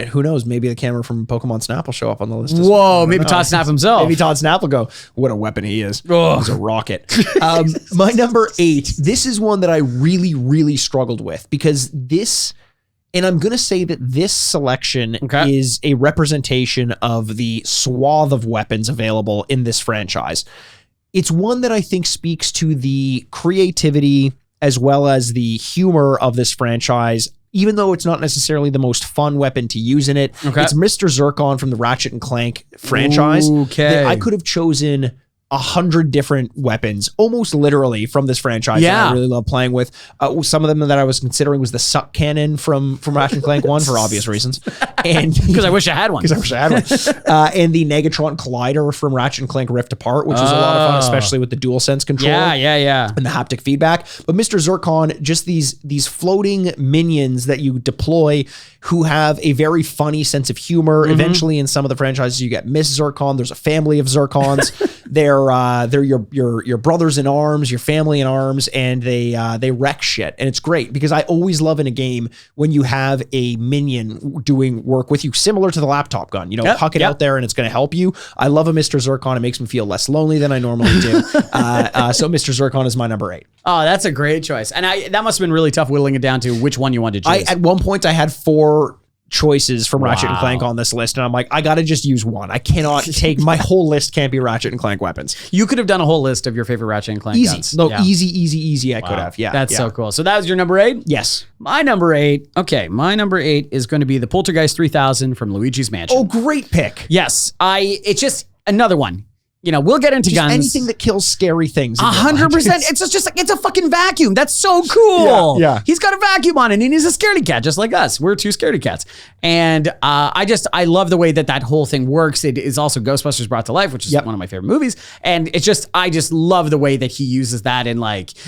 Who knows? Maybe the camera from Pokemon Snap will show up on the list. Whoa, maybe Todd Snap himself. Maybe Todd Snap will go, what a weapon he is. He's a rocket. My number 8, this is one that I really, really struggled with because this... And I'm going to say that this selection is a representation of the swath of weapons available in this franchise. It's one that I think speaks to the creativity as well as the humor of this franchise, even though it's not necessarily the most fun weapon to use in it. It's Mr. Zircon from the Ratchet and Clank franchise. That I could have chosen 100 different weapons, almost literally, from this franchise that I really love playing with. Some of them that I was considering was the suck cannon from Ratchet and Clank 1 for obvious reasons. And because I wish I had one. And the Negatron Collider from Ratchet and Clank Rift Apart, which was a lot of fun, especially with the DualSense controller. And the haptic feedback. But Mr. Zircon, just these floating minions that you deploy who have a very funny sense of humor. Eventually in some of the franchises you get Miss Zircon. There's a family of Zircons. They're your brothers in arms, your family in arms, and they wreck shit. And it's great because I always love in a game when you have a minion doing work with you, similar to the laptop gun. Huck it out there and it's going to help you. I love a Mr. Zircon. It makes me feel less lonely than I normally do. So Mr. Zircon is my number 8. Oh, that's a great choice. And that must have been really tough whittling it down to which one you wanted to choose. At one point I had 4 choices from Ratchet and Clank on this list, and I'm like, I gotta just use one. I cannot take my whole list can't be Ratchet and Clank weapons. You could have done a whole list of your favorite Ratchet and Clank guns. Easy. I could have. That's so cool. So that was your number 8? Yes. My number 8. Okay, my number 8 is going to be the Poltergeist 3000 from Luigi's Mansion. Oh, great pick. Yes, it's just another one. We'll get into guns. Anything that kills scary things. 100%. It's just like, it's a fucking vacuum. That's so cool. Yeah. He's got a vacuum on it and he's a scaredy cat just like us. We're 2 scaredy cats. And I love the way that whole thing works. It is also Ghostbusters brought to life, which is one of my favorite movies. And I just love the way that he uses that. And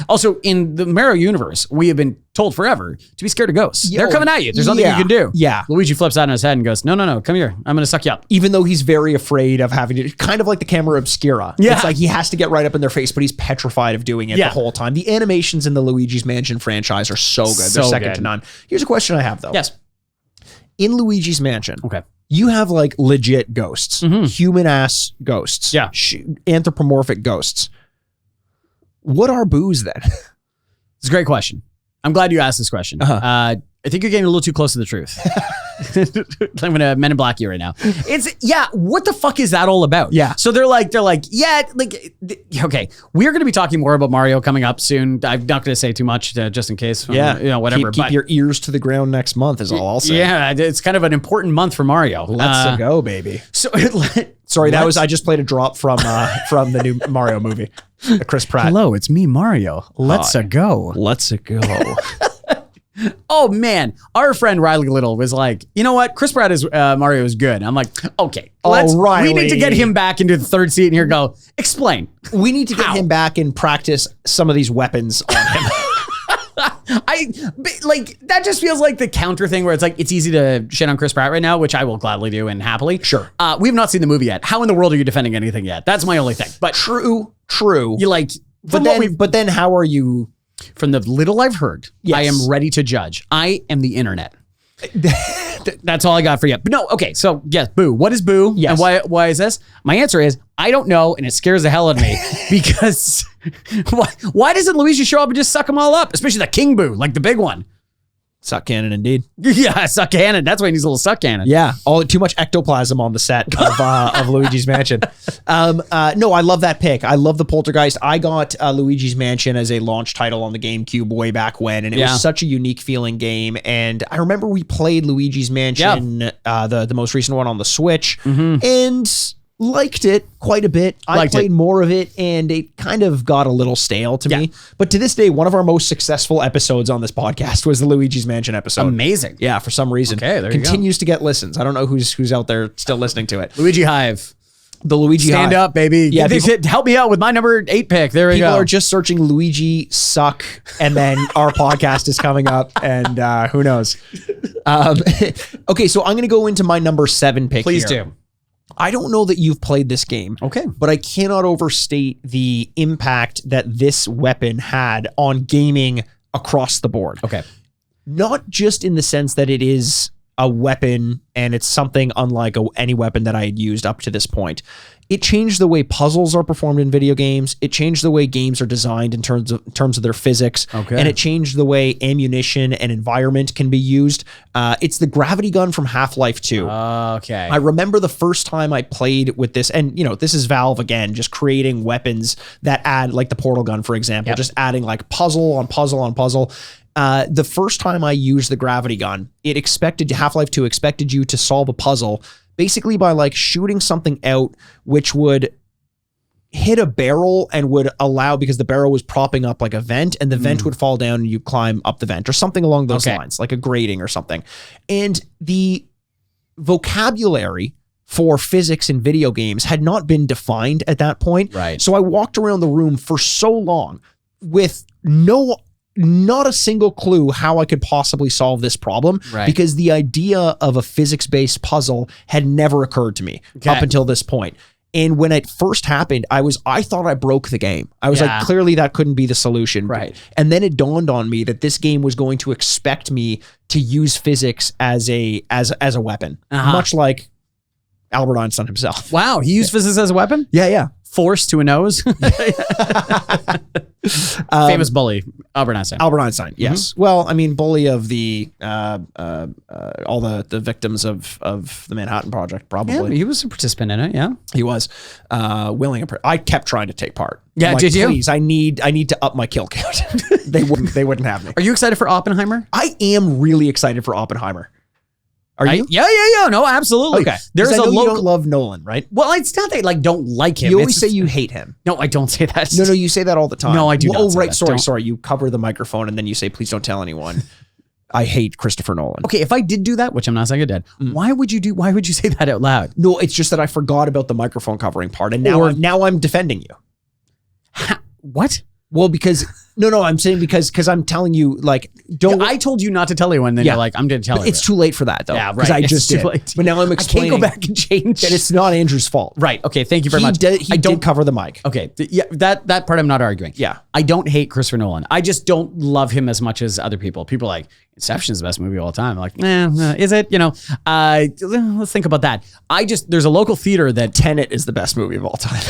also in the Mario universe, we have been told forever to be scared of ghosts. They're coming at you. There's nothing you can do. Yeah. Luigi flips out on his head and goes, no, come here. I'm going to suck you up. Even though he's very afraid of having to, kind of like the camera obscura. Yeah. It's like he has to get right up in their face, but he's petrified of doing it the whole time. The animations in the Luigi's Mansion franchise are so good. They're second to none. Here's a question I have though. Yes. In Luigi's Mansion, you have legit ghosts, human ass ghosts, anthropomorphic ghosts. What are boos then? It's a great question. I'm glad you asked this question. I think you're getting a little too close to the truth. I'm gonna Men in Black you right now. What the fuck is that all about? Yeah. So they're like, okay, we're gonna be talking more about Mario coming up soon. I'm not gonna say too much just in case. Whatever. Keep your ears to the ground next month is all I'll say. Yeah, it's kind of an important month for Mario. Let's go, baby. So sorry, I just played a drop from the new Mario movie. Chris Pratt. Hello, it's me, Mario. Let's go. Let's go. Oh man, our friend Riley Little was like, you know what? Chris Pratt as Mario is good. I'm like, okay, we need to get him back into the third seat and here go. Explain. We need to get him back and practice some of these weapons on him. That just feels like the counter thing where it's easy to shit on Chris Pratt right now, which I will gladly do and happily. Sure. We have not seen the movie yet. How in the world are you defending anything yet? That's my only thing. But true. But then how are you? From the little I've heard, I am ready to judge. I am the internet. That's all I got for you. But no, okay. So yes, boo. What is boo? Yes. And why is this? My answer is I don't know, and it scares the hell out of me because why doesn't Luigi show up and just suck them all up? Especially the King Boo, like the big one. Suck cannon, indeed. Yeah, suck cannon. That's why he needs a little suck cannon. Yeah, too much ectoplasm on the set of Luigi's Mansion. No, I love that pick. I love the Poltergeist. I got Luigi's Mansion as a launch title on the GameCube way back when, and it was such a unique feeling game. And I remember we played Luigi's Mansion, the most recent one on the Switch, and liked it quite a bit. I played more of it and it kind of got a little stale to me. But to this day, one of our most successful episodes on this podcast was the Luigi's Mansion episode. Amazing. Yeah, for some reason. Okay, there you continues to get listens. I don't know who's out there still listening to it. Luigi Hive. The Luigi Stand Hive. up, baby. Yeah, help me out with my number 8 pick. There we go. People are just searching Luigi suck, and then our podcast is coming up, and who knows? Okay, so I'm going to go into my number 7 pick. Please do. I don't know that you've played this game. Okay. But I cannot overstate the impact that this weapon had on gaming across the board. Okay. Not just in the sense that it is a weapon and it's something unlike any weapon that I had used up to this point. It changed the way puzzles are performed in video games. It changed the way games are designed in terms of their physics. Okay. And it changed the way ammunition and environment can be used. It's the gravity gun from Half-Life 2. Okay. I remember the first time I played with this, and this is Valve again, just creating weapons that add, like the portal gun, for example, just adding like puzzle on puzzle on puzzle. The first time I used the gravity gun, Half-Life 2 expected you to solve a puzzle basically by like shooting something out, which would hit a barrel and would allow, because the barrel was propping up like a vent, and the vent would fall down and you climb up the vent or something along those lines, like a grating or something. And the vocabulary for physics in video games had not been defined at that point. Right. So I walked around the room for so long with not a single clue how I could possibly solve this problem, because the idea of a physics-based puzzle had never occurred to me up until this point. And when it first happened, I thought I broke the game. I was like, clearly that couldn't be the solution. Right. And then it dawned on me that this game was going to expect me to use physics as a weapon, much like Albert Einstein himself. Wow, he used physics as a weapon? Yeah. Force to a nose. Famous bully, Albert Einstein. Albert Einstein, yes. Well, I mean, bully of the all the victims of the Manhattan Project, probably. Yeah, he was a participant in it. Yeah, he was willing. I kept trying to take part. Yeah, like, did you? Please, I need to up my kill count. They wouldn't have me. Are you excited for Oppenheimer? I am really excited for Oppenheimer. Are you? Yeah. No, absolutely. Okay. There's a local. You don't love Nolan, right? Well, it's not that I don't like him. You always say you hate him. No, I don't say that. No, you say that all the time. No, I do not. Oh, right. That. Sorry. You cover the microphone and then you say, "Please don't tell anyone." I hate Christopher Nolan. Okay, if I did do that, which I'm not saying I did, why would you say that out loud? No, it's just that I forgot about the microphone covering part, and now I'm defending you. What? Well, because I'm saying because I'm telling you, like, don't. I told you not to tell anyone. Then you're like, I'm going to tell you. It's too late for that, though. Yeah, right. Because I just did. Late. But now I'm explaining. I can't go back and change. That it's not Andrew's fault. Right. Okay. Thank you very much. He did cover the mic. Okay. Yeah. That part I'm not arguing. Yeah. I don't hate Christopher Nolan. I just don't love him as much as other people. People are like, Inception is the best movie of all time. I'm like, is it? Let's think about that. There's a local theater that Tenet is the best movie of all time.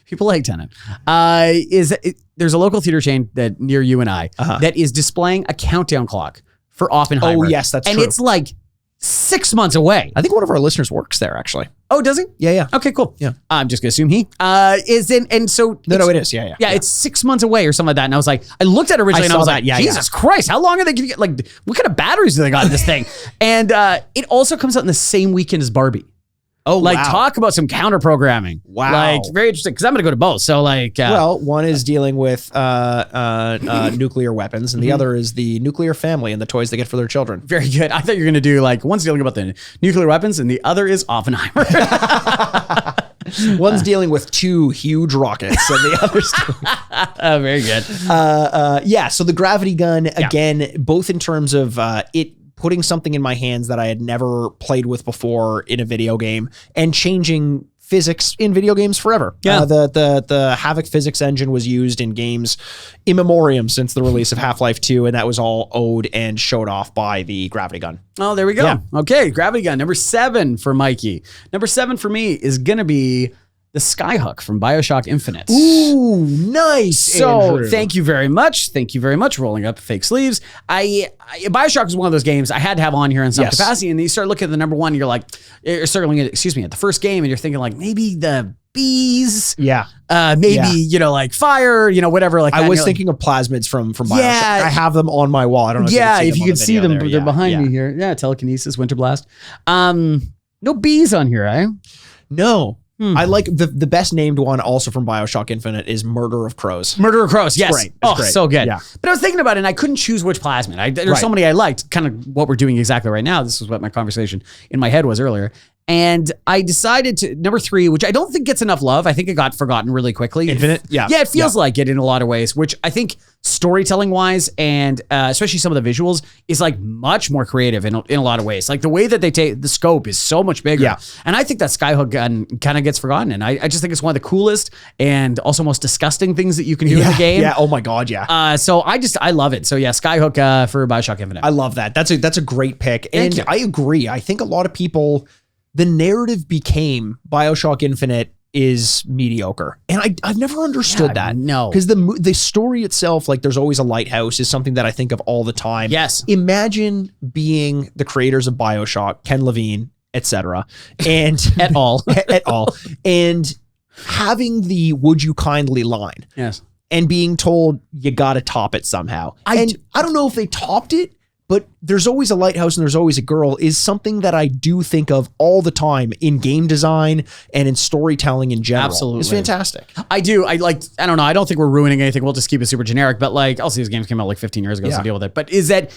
People like Tenet. There's a local theater chain that near you and I that is displaying a countdown clock for Oppenheimer. Oh, yes, that's true. And it's like 6 months away. I think one of our listeners works there, actually. Oh, does he? Yeah. Okay, cool. Yeah. I'm just going to assume he is in. And so. No, it is. Yeah. Yeah, it's 6 months away or something like that. And I was like, I looked at it originally and I was like, Jesus Christ, how long are they going to get? Like, what kind of batteries do they got in this thing? And it also comes out in the same weekend as Barbie. Oh, like, wow. Talk about some counter programming. Wow. Like, very interesting, because I'm going to go to both. So, like... well, one is dealing with nuclear weapons, and the other is the nuclear family and the toys they get for their children. Very good. I thought you were going to do, like, one's dealing about the nuclear weapons, and the other is Oppenheimer. One's dealing with 2 huge rockets, and the other's... very good. So the gravity gun, again, both in terms of it putting something in my hands that I had never played with before in a video game, and changing physics in video games forever. Yeah. The Havoc physics engine was used in games in memoriam since the release of Half-Life 2, and that was all owed and showed off by the gravity gun. Oh, there we go. Yeah. Okay, gravity gun. Number 7 for Mikey. Number 7 for me is going to be the Skyhook from BioShock Infinite. Ooh, nice. So Andrew. Thank you very much. Rolling up fake sleeves. BioShock is one of those games I had to have on here in some capacity. And then you start looking at the number one, and you're like, at the first game, and you're thinking like maybe the bees. Yeah. Like fire, whatever. Like I was thinking of plasmids from BioShock. Yeah. I have them on my wall. I don't know if you can see them. There. They're behind me here. Yeah. Telekinesis, Winter Blast. No bees on here, eh? No. I like the best named one also from BioShock Infinite is Murder of Crows. Murder of Crows, yes. Great. Great. So good. Yeah. But I was thinking about it and I couldn't choose which plasmid. There's so many I liked, kind of what we're doing exactly right now. This is what my conversation in my head was earlier. And I decided to, number 3, which I don't think gets enough love. I think it got forgotten really quickly. Infinite? Yeah. Yeah, it feels like it in a lot of ways, which I think storytelling wise and especially some of the visuals is like much more creative in a lot of ways. Like the way that they take the scope is so much bigger. Yeah. And I think that skyhook gun kind of gets forgotten. And I just think it's one of the coolest and also most disgusting things that you can do in the game. Yeah. Oh my God. Yeah. So I love it. So yeah, skyhook for BioShock Infinite. I love that. That's a great pick. And I agree. I think a lot of people, the narrative became BioShock Infinite is mediocre. And I've never understood that. No. Because the story itself, like there's always a lighthouse, is something that I think of all the time. Yes. Imagine being the creators of BioShock, Ken Levine, etc. And at all. And having the "would you kindly" line. Yes. And being told you gotta top it somehow. I don't know if they topped it, but there's always a lighthouse and there's always a girl is something that I do think of all the time in game design and in storytelling in general. Absolutely. It's fantastic. I do. I don't know. I don't think we're ruining anything. We'll just keep it super generic, but like, also these games came out like 15 years ago, so deal with it. But is that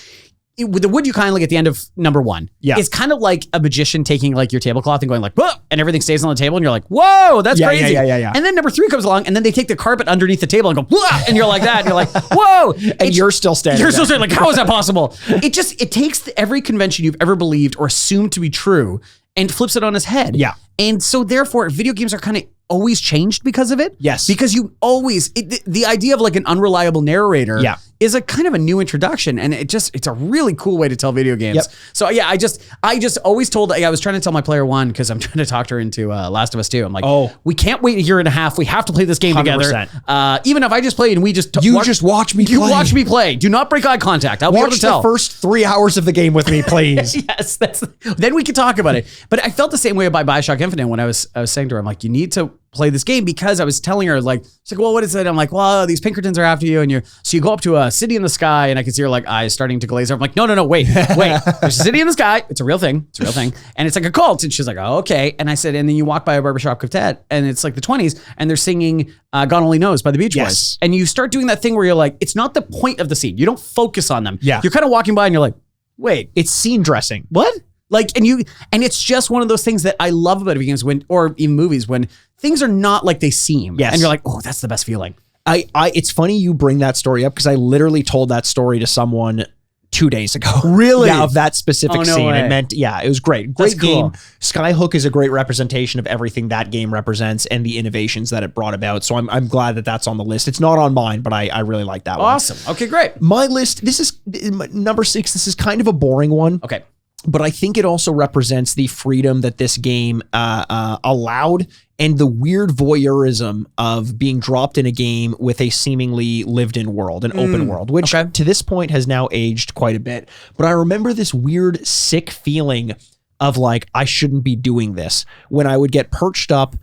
with the "would you kindly" at the end of number 1, it's kind of like a magician taking like your tablecloth and going like, whoa, and everything stays on the table and you're like, whoa, that's crazy. Yeah. And then number 3 comes along and then they take the carpet underneath the table and go, whoa, and you're like that. And you're like, whoa. And you're still standing. You're still standing. Like, how is that possible? It takes every convention you've ever believed or assumed to be true and flips it on its head. Yeah. And so therefore video games are kind of always changed because of it. Yes. Because you always, the idea of like an unreliable narrator is a kind of a new introduction. And it's a really cool way to tell video games. Yep. So yeah, I just always told, I was trying to tell my player 1, because I'm trying to talk her into Last of Us 2. I'm like, we can't wait a year and a half. We have to play this game 100%. together. Even if I just play and we just... just watch me play. You watch me play. Do not break eye contact. I'll be able to tell. Watch the first 3 hours of the game with me, please. Yes, then we can talk about it. But I felt the same way about BioShock Infinite when I was saying to her, I'm like, you need to play this game, because I was telling her, like, she's like, well, what is it? I'm like, well, these Pinkertons are after you, and you go up to a city in the sky, and I can see her like eyes starting to glaze over. I'm like, no, wait. There's a city in the sky. It's a real thing. And it's like a cult. And she's like, oh, okay. And I said, and then you walk by a barbershop quartet, and it's like the 20s, and they're singing God Only Knows by the Beach Boys. And you start doing that thing where you're like, it's not the point of the scene. You don't focus on them. Yeah. You're kind of walking by, and you're like, wait, it's scene dressing. What? Like, and it's just one of those things that I love about video games or even movies, when things are not like they seem. Yes. And you're like, oh, that's the best feeling. It's funny you bring that story up, because I literally told that story to someone 2 days ago. Really? Yeah, of that specific scene. Way. It meant, it was great. Great game. Skyhook is a great representation of everything that game represents and the innovations that it brought about. So I'm glad that that's on the list. It's not on mine, but I really like that one. Awesome. Okay, great. My list, this is number 6. This is kind of a boring one. Okay. But I think it also represents the freedom that this game allowed, and the weird voyeurism of being dropped in a game with a seemingly lived-in world, an open world, which to this point has now aged quite a bit. But I remember this weird, sick feeling of like, I shouldn't be doing this, when I would get perched up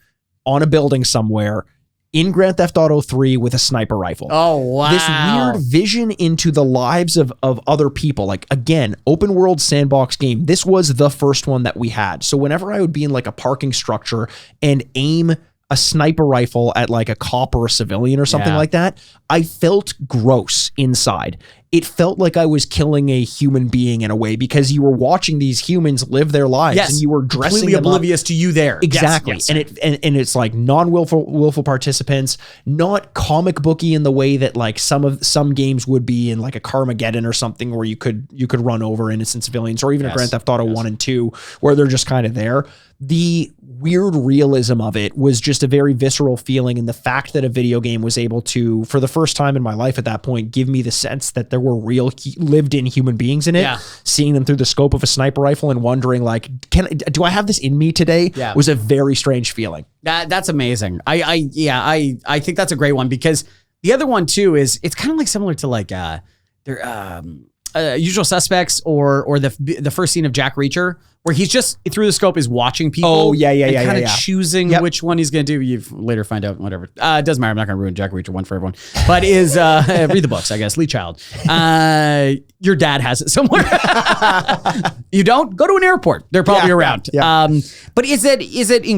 on a building somewhere in Grand Theft Auto 3 with a sniper rifle. Oh, wow. This weird vision into the lives of other people. Like, again, open world sandbox game. This was the first one that we had. So whenever I would be in like a parking structure and aim a sniper rifle at like a cop or a civilian or something like that, I felt gross inside. It felt like I was killing a human being in a way, because you were watching these humans live their lives, and you were dressing completely oblivious to you there. Exactly. Yes. And it's like non-willful participants, not comic booky in the way that like some games would be in like a Carmageddon or something, where you could run over innocent civilians, or even a Grand Theft Auto 1 and 2, where they're just kind of there. The weird realism of it was just a very visceral feeling, and the fact that a video game was able to, for the first time in my life at that point, give me the sense that there were real lived-in human beings in it, seeing them through the scope of a sniper rifle and wondering like, do I have this in me today? Was a very strange feeling. That's amazing. I think that's a great one, because the other one too is, it's kind of like similar to like Usual Suspects or the first scene of Jack Reacher, where he's just through the scope is watching people. Oh, yeah. Kind of choosing which one he's going to do. You later find out, whatever. It doesn't matter. I'm not going to ruin Jack Reacher 1 for everyone. But read the books, I guess. Lee Child. Your dad has it somewhere. You don't? Go to an airport. They're probably around. Yeah. But is it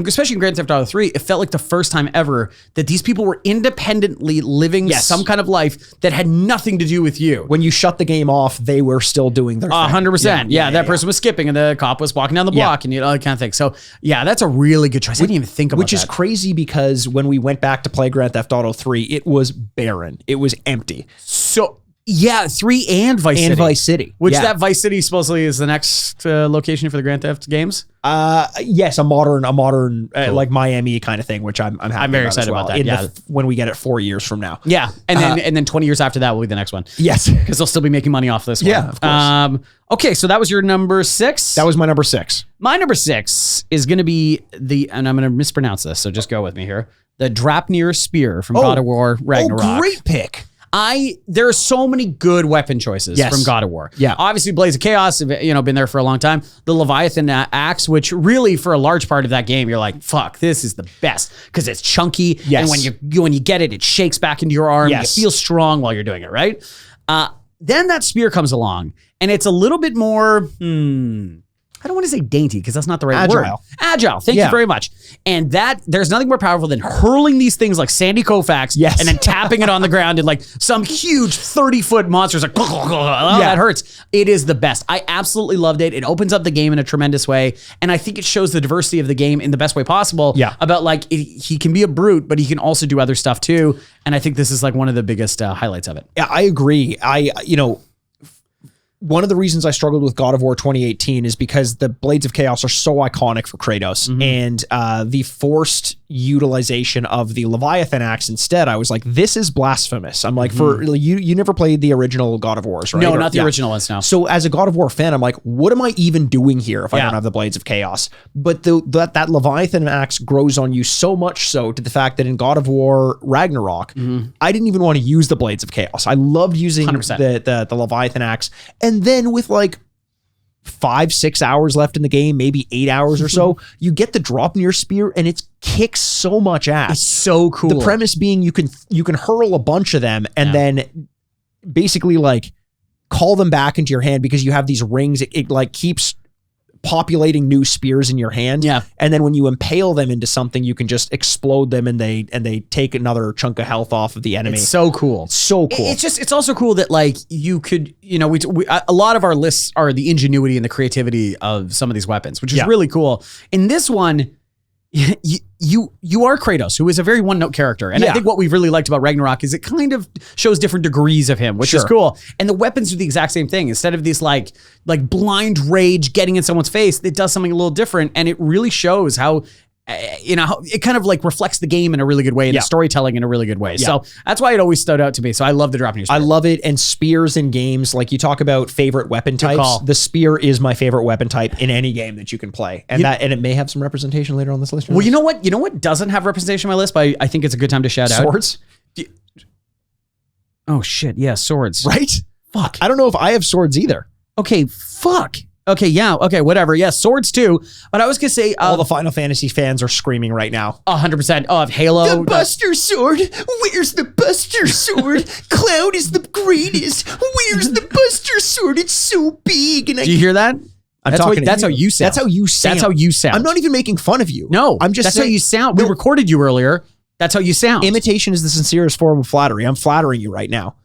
especially in Grand Theft Auto 3, it felt like the first time ever that these people were independently living some kind of life that had nothing to do with you. When you shut the game off, they were still doing their thing. 100%. Yeah, that person was skipping and the cop was walking down the block and all that kind of thing. So yeah, that's a really good choice. I didn't even think about that. Which is crazy because when we went back to play Grand Theft Auto 3, it was barren. It was empty. So yeah, 3 and Vice City. Vice City. Which that Vice City supposedly is the next location for the Grand Theft games? Yes, a modern cool. Like Miami kind of thing, which I'm happy I'm very excited about that. When we get it 4 years from now. Yeah, and then 20 years after that will be the next one. Yes. Because they'll still be making money off this one. Yeah, of course. Okay, so that was your number 6? That was my number 6. My number 6 is going to be and I'm going to mispronounce this, so just go with me here. The Drapnir Spear from God of War Ragnarok. Oh, great pick. There are so many good weapon choices from God of War. Yeah. Obviously, Blades of Chaos, been there for a long time. The Leviathan axe, which really for a large part of that game, you're like, fuck, this is the best because it's chunky. Yes. And when you get it, it shakes back into your arm. Yes. You feel strong while you're doing it, right? Then that spear comes along and it's a little bit more, I don't want to say dainty because that's not the right word. Agile. Thank you very much. And there's nothing more powerful than hurling these things like Sandy Koufax and then tapping it on the ground and like some huge 30-foot monster's like, that hurts. It is the best. I absolutely loved it. It opens up the game in a tremendous way. And I think it shows the diversity of the game in the best way possible. Yeah. About like, he can be a brute, but he can also do other stuff too. And I think this is like one of the biggest highlights of it. Yeah, I agree. One of the reasons I struggled with God of War 2018 is because the Blades of Chaos are so iconic for Kratos, and the forced utilization of the Leviathan axe instead, I was like, this is blasphemous. I'm like, for you never played the original God of Wars, right? No, not the original ones, no. So as a God of War fan, I'm like, what am I even doing here if I don't have the Blades of Chaos? But that Leviathan axe grows on you so much so to the fact that in God of War Ragnarok, I didn't even want to use the Blades of Chaos. I loved using the Leviathan axe. And then with like 5-6 hours left in the game, maybe 8 hours or so, you get the Drapnir Spear and it kicks so much ass. It's so cool. The premise being you can hurl a bunch of them and then basically like call them back into your hand because you have these rings. It like keeps populating new spears in your hand. Yeah. And then when you impale them into something, you can just explode them and they take another chunk of health off of the enemy. It's so cool. So cool. It's also cool that like you could, a lot of our lists are the ingenuity and the creativity of some of these weapons, which is really cool. In this one, you are Kratos, who is a very one-note character. And I think what we've really liked about Ragnarok is it kind of shows different degrees of him, which is cool. And the weapons do the exact same thing. Instead of this like blind rage getting in someone's face, it does something a little different. And it really shows how, how it kind of like reflects the game in a really good way and the storytelling in a really good way. So that's why it always stood out to me. So I love the Drapnir Spear. I love it. And spears in games, like you talk about favorite weapon types, the spear is my favorite weapon type in any game that you can play. And and it may have some representation later on this list. Well, you know what doesn't have representation on my list, but I think it's a good time to shout out? Swords? Oh shit, yeah, swords. Right? Fuck. I don't know if I have swords either. Okay, fuck. Okay, yeah, okay, whatever. Yeah, swords too. But I was gonna say all the Final Fantasy fans are screaming right now. 100%. Oh, of Halo. The Buster Sword. Where's the Buster Sword? Cloud is the greatest. Where's the Buster Sword? It's so big. And do you hear that? That's how you sound. That's how you sound. That's how you sound. I'm not even making fun of you. No, I'm just that's saying, how you sound. We recorded you earlier. That's how you sound. Imitation is the sincerest form of flattery. I'm flattering you right now.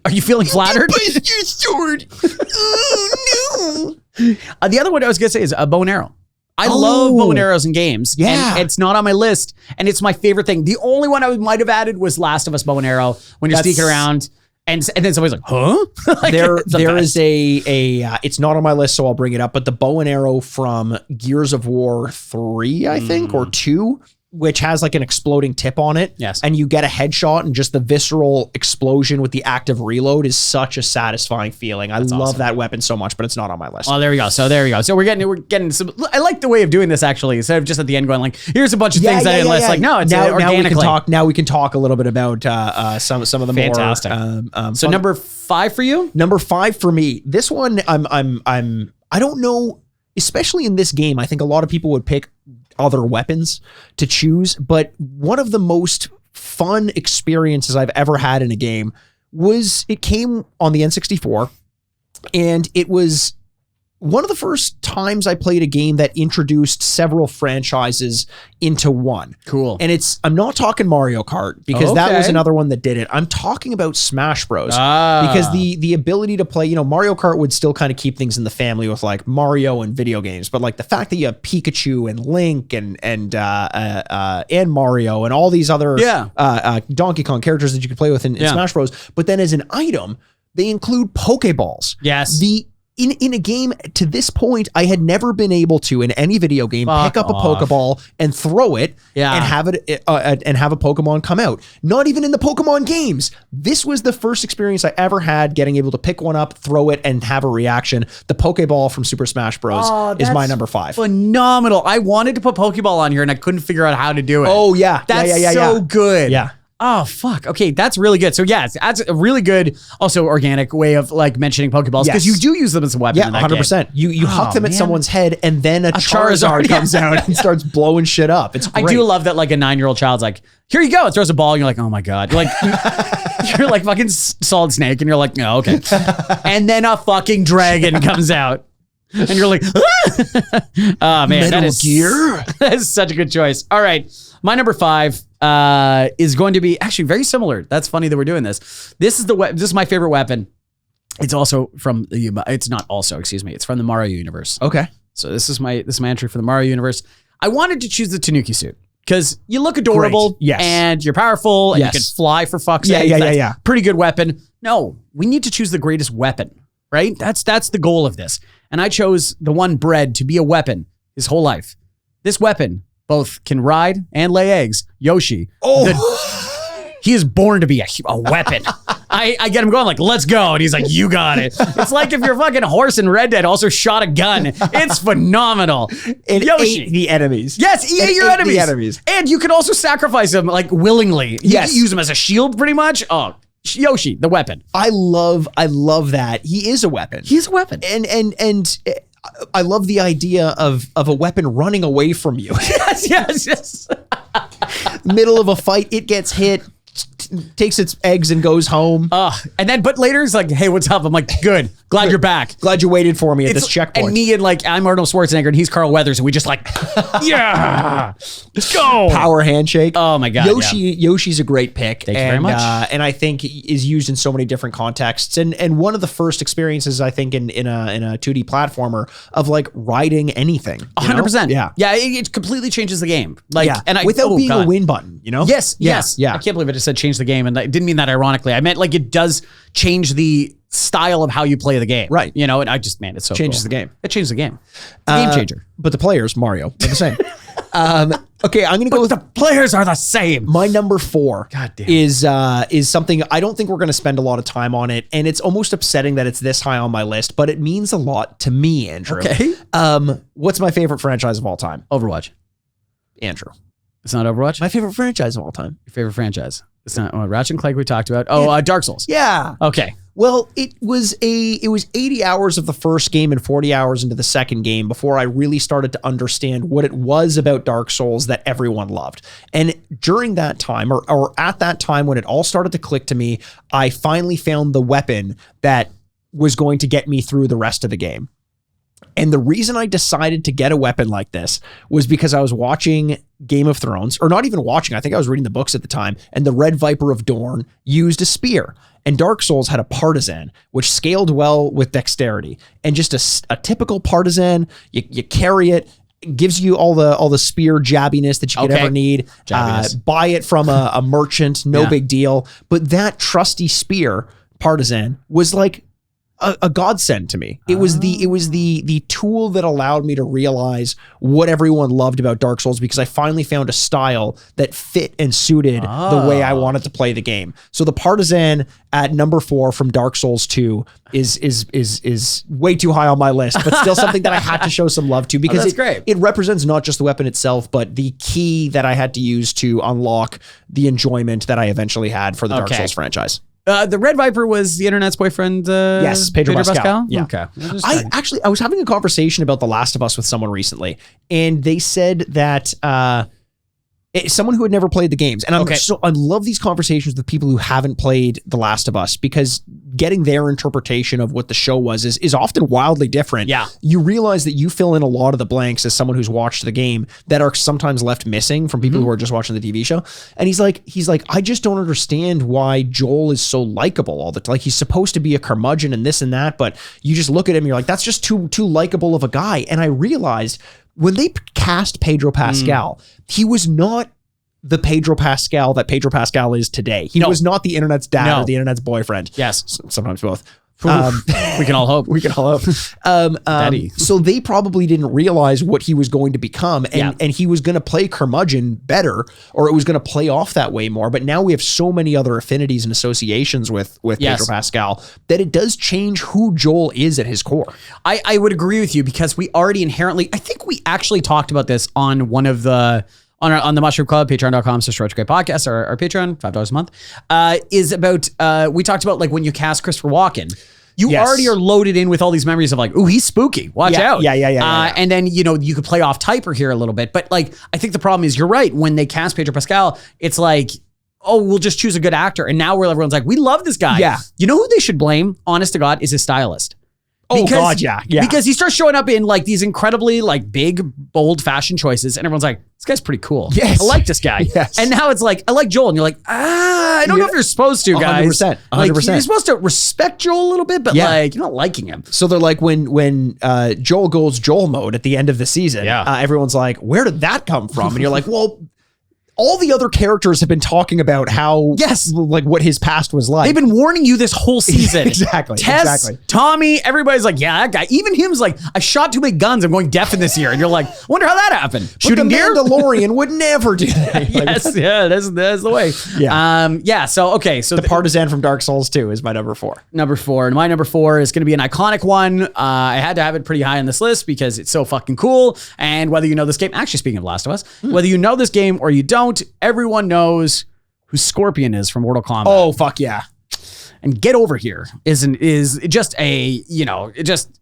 Are you feeling flattered? Buster Sword. Oh, no. The other one I was going to say is a bow and arrow. I love bow and arrows in games. Yeah. And it's not on my list. And it's my favorite thing. The only one I might have added was Last of Us bow and arrow when you're sneaking around. And then somebody's like, huh? Like, there is it's not on my list, so I'll bring it up. But the bow and arrow from Gears of War 3, I think, or 2, which has like an exploding tip on it. Yes. And you get a headshot and just the visceral explosion with the active reload is such a satisfying feeling. I love that weapon so much, but it's not on my list. Oh, there we go. So there we go. So we're getting some, I like the way of doing this actually, instead of just at the end going like, here's a bunch of things I didn't list. Like, no, it's organically. Now we can talk a little bit about some of the fantastic. more so number 5 for you? Number 5 for me. This one I don't know, especially in this game, I think a lot of people would pick other weapons to choose, but one of the most fun experiences I've ever had in a game was it came on the N64, and it was one of the first times I played a game that introduced several franchises into one. Cool. And I'm not talking Mario Kart because that was another one that did it. I'm talking about Smash Bros. Because the ability to play, Mario Kart would still kind of keep things in the family with like Mario and video games, but like the fact that you have Pikachu and Link and Mario and all these other Donkey Kong characters that you could play with in Smash Bros. But then as an item, they include Pokeballs. Yes. In a game to this point, I had never been able to in any video game pick up a Pokeball and throw it and have it and have a Pokemon come out. Not even in the Pokemon games. This was the first experience I ever had getting able to pick one up, throw it, and have a reaction. The Pokeball from Super Smash Bros. Is my number 5. Phenomenal. I wanted to put Pokeball on here and I couldn't figure out how to do it. Oh yeah, that's so good. Yeah. Oh, fuck. Okay, that's really good. So, yeah, that's a really good, also organic way of like mentioning Pokeballs because you do use them as a weapon. Yeah, 100%. You huck them at someo's head and then a Charizard comes out and starts blowing shit up. It's great. I do love that like a 9-year-old child's like, here you go. It throws a ball and you're like, oh my God. You're like, you're like fucking Solid Snake and you're like, no, okay. And then a fucking dragon comes out. And you're like, oh man, Metal Gear? That is such a good choice. All right, my number 5 is going to be actually very similar. That's funny that we're doing this. This is my favorite weapon. It's also from it's from the Mario universe. Okay. So this is my entry for the Mario universe. I wanted to choose the Tanuki suit because you look adorable and you're powerful and you can fly for fuck's sake. Yeah. Pretty good weapon. No, we need to choose the greatest weapon, right? That's the goal of this. And I chose the one bred to be a weapon his whole life. This weapon both can ride and lay eggs. Yoshi. He is born to be a weapon. I get him going like, let's go. And he's like, you got it. It's like if your fucking horse in Red Dead also shot a gun. It's phenomenal. And Yoshi. Ate the enemies. Yes, he ate your enemies. The enemies. And you can also sacrifice them like willingly. You can use them as a shield pretty much. Oh, Yoshi, the weapon. I love that. He is a weapon. He's a weapon. And I love the idea of a weapon running away from you. Yes. Middle of a fight, it gets hit, takes its eggs and goes home. But later it's like, hey, what's up? I'm like, good. Glad you're back. Glad you waited for me at this checkpoint. And me and like, I'm Arnold Schwarzenegger and he's Carl Weathers and we just like, yeah, let's go. Power handshake. Oh my God. Yoshi's a great pick. Thank you very much. And I think is used in so many different contexts. And one of the first experiences I think in a 2D platformer of like riding anything. 100%. Yeah. Yeah. It completely changes the game. Like, without being a win button, Yes. Yeah. I can't believe I just said change the game. And I didn't mean that ironically. I meant like it does change the style of how you play the game. Right. And I just, man, it's so changes cool. the game. It changes the game. It's a game changer. But the players, Mario, are the same. Okay, I'm going to go with the players are the same. My number 4 goddamn. is something I don't think we're going to spend a lot of time on it, and it's almost upsetting that it's this high on my list, but it means a lot to me, Andrew. Okay. What's my favorite franchise of all time? Overwatch. Andrew. It's not Overwatch? My favorite franchise of all time. Your favorite franchise? It's not Ratchet and Clank we talked about. Dark Souls. Yeah. Okay. Well, it was 80 hours of the first game and 40 hours into the second game before I really started to understand what it was about Dark Souls that everyone loved. And during that time, or at that time when it all started to click to me, I finally found the weapon that was going to get me through the rest of the game. And the reason I decided to get a weapon like this was because I was watching Game of Thrones, or not even watching, I think I was reading the books at the time, and the Red Viper of Dorne used a spear. And Dark Souls had a partisan, which scaled well with dexterity. And just a typical partisan, you carry it, gives you all the spear jabbiness that you could ever need. Buy it from a merchant, no big deal. But that trusty spear partisan was like a godsend to me. It was the tool that allowed me to realize what everyone loved about Dark Souls, because I finally found a style that fit and suited the way I wanted to play the game. So the partisan at number 4 from Dark Souls 2 is way too high on my list, but still something that I had to show some love to, because it represents not just the weapon itself, but the key that I had to use to unlock the enjoyment that I eventually had for the Dark Souls franchise. The Red Viper was the internet's boyfriend. Yes, Pedro Pascal. Yeah. Okay. I was having a conversation about The Last of Us with someone recently, and they said that someone who had never played the games, and I love these conversations with people who haven't played The Last of Us, because getting their interpretation of what the show was is often wildly different. Yeah. You realize that you fill in a lot of the blanks as someone who's watched the game that are sometimes left missing from people who are just watching the TV show. And he's like, I just don't understand why Joel is so likable all the time. Like, he's supposed to be a curmudgeon and this and that, but you just look at him and you're like, that's just too likable of a guy. And I realized when they cast Pedro Pascal, he was not the Pedro Pascal that Pedro Pascal is today. He was not the internet's dad or the internet's boyfriend. Yes. Sometimes both. We can all hope. We can all hope. Daddy. So they probably didn't realize what he was going to become, and he was going to play curmudgeon better, or it was going to play off that way more. But now we have so many other affinities and associations with Pedro Pascal that it does change who Joel is at his core. I would agree with you, because we already inherently, I think we actually talked about this on one of the, on the Mushroom Club, patreon.com/RetroGreat Podcast, our Patreon, $5 a month, is about, we talked about like when you cast Christopher Walken, you already are loaded in with all these memories of like, ooh, he's spooky. Watch out. Yeah. And then, you could play off Typer here a little bit. But like, I think the problem is, you're right. When they cast Pedro Pascal, it's like, oh, we'll just choose a good actor. And now everyone's like, we love this guy. Yeah. You know who they should blame, honest to God, is his stylist. Because he starts showing up in like these incredibly like big, bold fashion choices, and everyone's like, this guy's pretty cool. Yes. I like this guy. Yes. And now it's like, I like Joel. And you're like, I don't know if you're supposed to, guys. 100%. Like, you're supposed to respect Joel a little bit, but like, you're not liking him. So they're like, when Joel goes Joel mode at the end of the season, everyone's like, where did that come from? And you're like, well, all the other characters have been talking about how, like what his past was like. They've been warning you this whole season. Exactly. Tess, Tommy, everybody's like, yeah, that guy. Even him's like, I shot too many guns. I'm going deaf in this year. And you're like, I wonder how that happened. Shooting deer? The Mandalorian would never do that. Yes, that's the way. Yeah. So, okay. So the partisan from Dark Souls 2 is my number 4. Number 4. And my number 4 is going to be an iconic one. I had to have it pretty high on this list because it's so fucking cool. And whether you know this game, actually speaking of Last of Us, whether you know this game or you don't, everyone knows who Scorpion is from Mortal Kombat. Oh, fuck yeah. And get over here is just a, just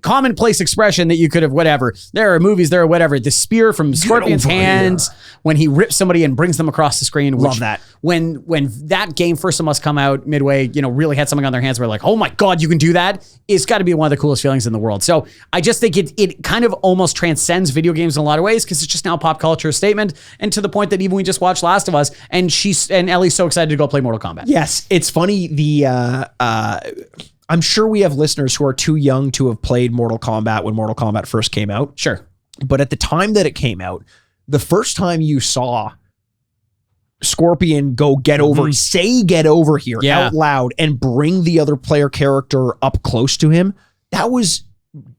commonplace expression that you could have whatever. There are movies, there are whatever. The spear from Scorpion's hands when he rips somebody and brings them across the screen. Love that. When that game first must come out midway, really had something on their hands where like, oh my God, you can do that. It's got to be one of the coolest feelings in the world. So I just think it kind of almost transcends video games in a lot of ways, because it's just now a pop culture statement, and to the point that even we just watched Last of Us and Ellie's so excited to go play Mortal Kombat. Yes. It's funny. I'm sure we have listeners who are too young to have played Mortal Kombat when Mortal Kombat first came out. Sure. But at the time that it came out, the first time you saw Scorpion go get over here out loud and bring the other player character up close to him, that was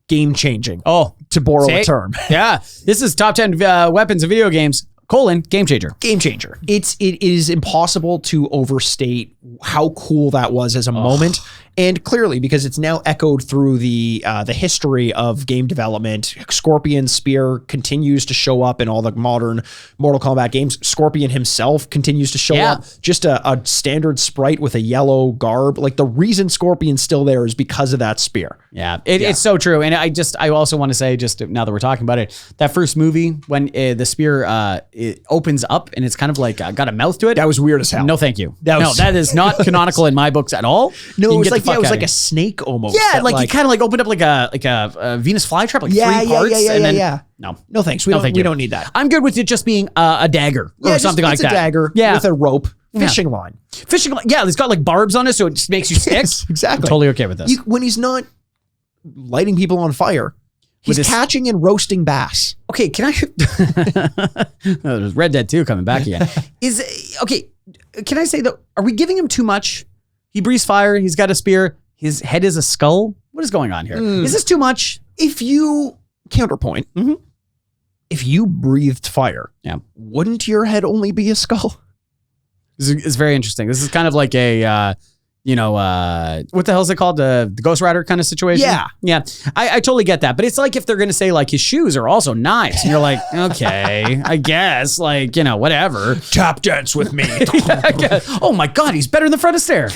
game changing. Oh, to borrow a term. Yeah. This is top 10 weapons of video games. Game changer. Game changer. It is impossible to overstate how cool that was as a moment. And clearly, because it's now echoed through the history of game development, Scorpion's spear continues to show up in all the modern Mortal Kombat games. Scorpion himself continues to show up. Just a standard sprite with a yellow garb. Like, the reason Scorpion's still there is because of that spear. Yeah, it's so true. And I also want to say, just now that we're talking about it, that first movie when the spear it opens up and it's kind of like got a mouth to it. That was weird as hell. No, thank you. That is not canonical in my books at all. No, it was like a snake almost. Yeah, like he kind of like opened up like a Venus flytrap, like 3 parts. No thanks. We don't need that. I'm good with it just being a dagger or something like that. It's a dagger with a rope. Fishing line. Yeah, it's got like barbs on it, so it just makes you stick. Yes, exactly. I'm totally okay with this. When he's not lighting people on fire, he's catching and roasting bass. Okay, can I? There's Red Dead 2 coming back again. Can I say that? Are we giving him too much? He breathes fire. He's got a spear. His head is a skull. What is going on here? Is this too much? If you counterpoint, if you breathed fire, wouldn't your head only be a skull? It's very interesting. This is kind of like a, what the hell is it called? The Ghost Rider kind of situation? Yeah. I totally get that. But it's like if they're going to say like his shoes are also knives. And you're like, okay, I guess, like, whatever. Tap dance with me. Oh my God, he's better than Fred Astaire.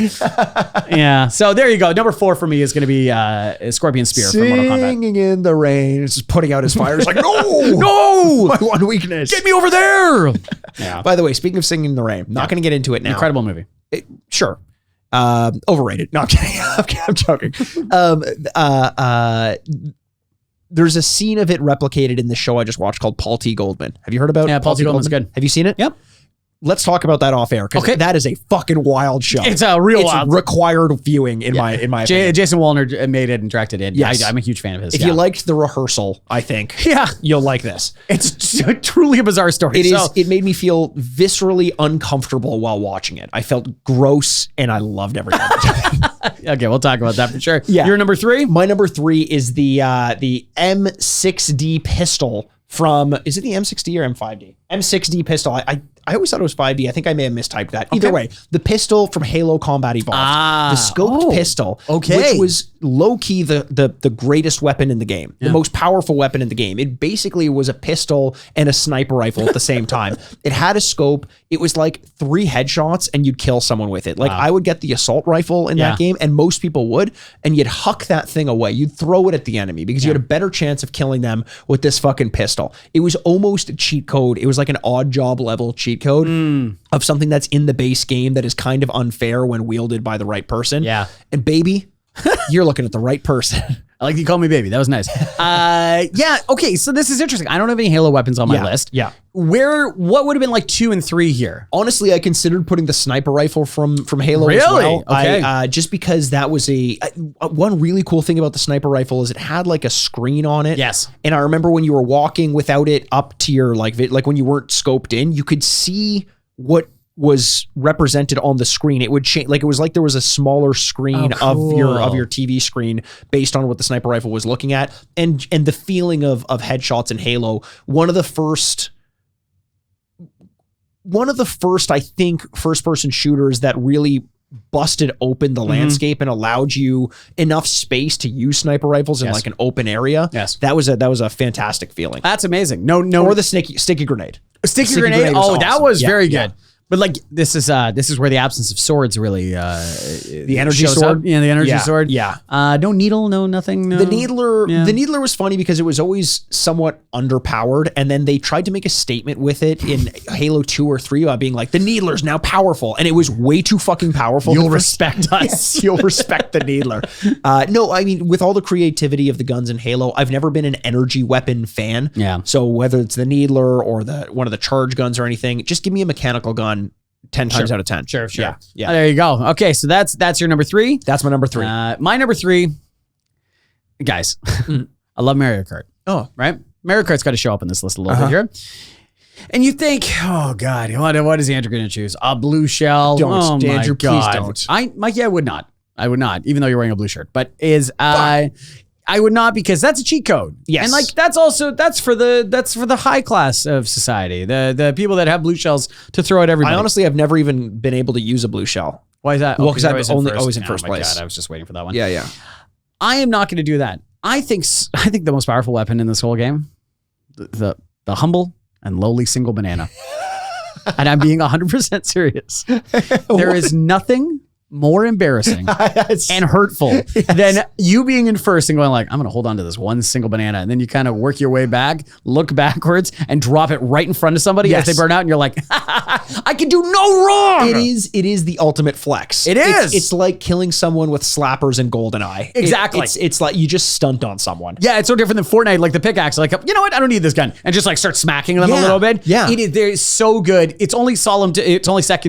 Yeah. So there you go. Number 4 for me is going to be Scorpion Spear from Mortal Kombat. Singing in the rain. It's just putting out his fire. It's like, no, my one weakness. Get me over there. Yeah. By the way, speaking of singing in the rain, not going to get into it now. Incredible movie. Sure. Overrated. No, I'm kidding. I'm joking. There's a scene of it replicated in the show I just watched called Paul T. Goldman. Have you heard about? Yeah, Paul T. Goldman's good. Have you seen it? Yep. Let's talk about that off air because that is a fucking wild show. It's a real wild. Required viewing in my opinion. Jason Wallner made it and directed it. Yes. I'm a huge fan of his. If you liked The Rehearsal, I think you'll like this. It's truly a bizarre story. It made me feel viscerally uncomfortable while watching it. I felt gross and I loved every moment. Okay, we'll talk about that for sure. Yeah. Your number 3? My number 3 is the M6D pistol from, is it the M6D or M5D? M6D pistol. I always thought it was 5D. I think I may have mistyped that. Either way, the pistol from Halo Combat Evolved. The scoped pistol, which was low-key the greatest weapon in the game. The most powerful weapon in the game. It basically was a pistol and a sniper rifle at the same time. It had a scope. It was like 3 headshots and you'd kill someone with it. Like I would get the assault rifle in that game and most people would, and you'd huck that thing away. You'd throw it at the enemy because you had a better chance of killing them with this fucking pistol. It was almost a cheat code. It was like an odd job level cheat code of something that's in the base game that is kind of unfair when wielded by the right person. Yeah. And baby, you're looking at the right person. I like you call me baby. That was nice. Okay. So this is interesting. I don't have any Halo weapons on my list. Yeah. What would have been like 2 and 3 here? Honestly, I considered putting the sniper rifle from Halo as well. Okay. Just because that was one really cool thing about the sniper rifle is it had like a screen on it. Yes. And I remember when you were walking without it up to your like when you weren't scoped in, you could see what was represented on the screen. It would change, like it was like there was a smaller screen of your TV screen based on what the sniper rifle was looking at, and the feeling of headshots in Halo. One of the first I think first person shooters that really busted open the landscape and allowed you enough space to use sniper rifles in like an open area. Yes, that was a fantastic feeling. That's amazing. No, or the sticky grenade. Sticky grenade. Oh, awesome. That was very good. Yeah. But like this is where the absence of swords really the energy sword. Up. Yeah, the energy sword. Yeah. No needle, no nothing. No. The needler was funny because it was always somewhat underpowered, and then they tried to make a statement with it in Halo 2 or 3 about being like, the needler's now powerful, and it was way too fucking powerful. You'll respect us. Yes, you'll respect the needler. No, I mean, with all the creativity of the guns in Halo, I've never been an energy weapon fan. Yeah. So whether it's the needler or one of the charge guns or anything, just give me a mechanical gun. 10 times out of 10. Sure. Yeah. There you go. Okay, so that's your number 3. That's my number 3. My number 3, guys. I love Mario Kart. Oh, right. Mario Kart's got to show up in this list a little bit here. And you think, oh God, what is Andrew going to choose? A blue shell? Don't, Andrew. Please don't. Mikey, I would not. Even though you're wearing a blue shirt. But I would not, because that's a cheat code. Yes. And like that's for the high class of society. The people that have blue shells to throw at everybody. I honestly have never even been able to use a blue shell. Why is that? Well, because I'm always in first place. God, I was just waiting for that one. Yeah. I am not going to do that. I think the most powerful weapon in this whole game, the humble and lowly single banana. And I'm being 100% serious. There is nothing more embarrassing and hurtful than you being in first and going like, I'm going to hold on to this one single banana. And then you kind of work your way back, look backwards and drop it right in front of somebody as they burn out. And you're like, I can do no wrong. It is the ultimate flex. It is. It's like killing someone with slappers and GoldenEye. Exactly. It's like you just stunt on someone. Yeah. It's so different than Fortnite, like the pickaxe, like, you know what? I don't need this gun. And just like start smacking them a little bit. Yeah. They're so good. It's only second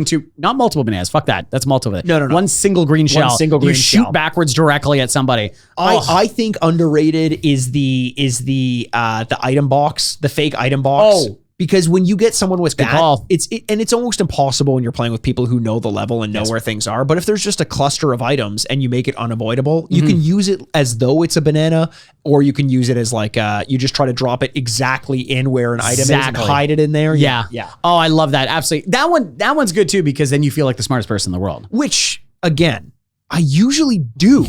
to not multiple bananas. Fuck that. That's multiple. No. One single green shell. You shoot backwards directly at somebody. I think underrated is the item box, the fake item box. Oh. Because when you get someone with that, it's it's almost impossible when you're playing with people who know the level and know where things are. But if there's just a cluster of items and you make it unavoidable, you can use it as though it's a banana, or you can use it as like you just try to drop it exactly in where an item is and hide it in there. Yeah. Oh, I love that. Absolutely. That one's good too, because then you feel like the smartest person in the world. Which, again, I usually do.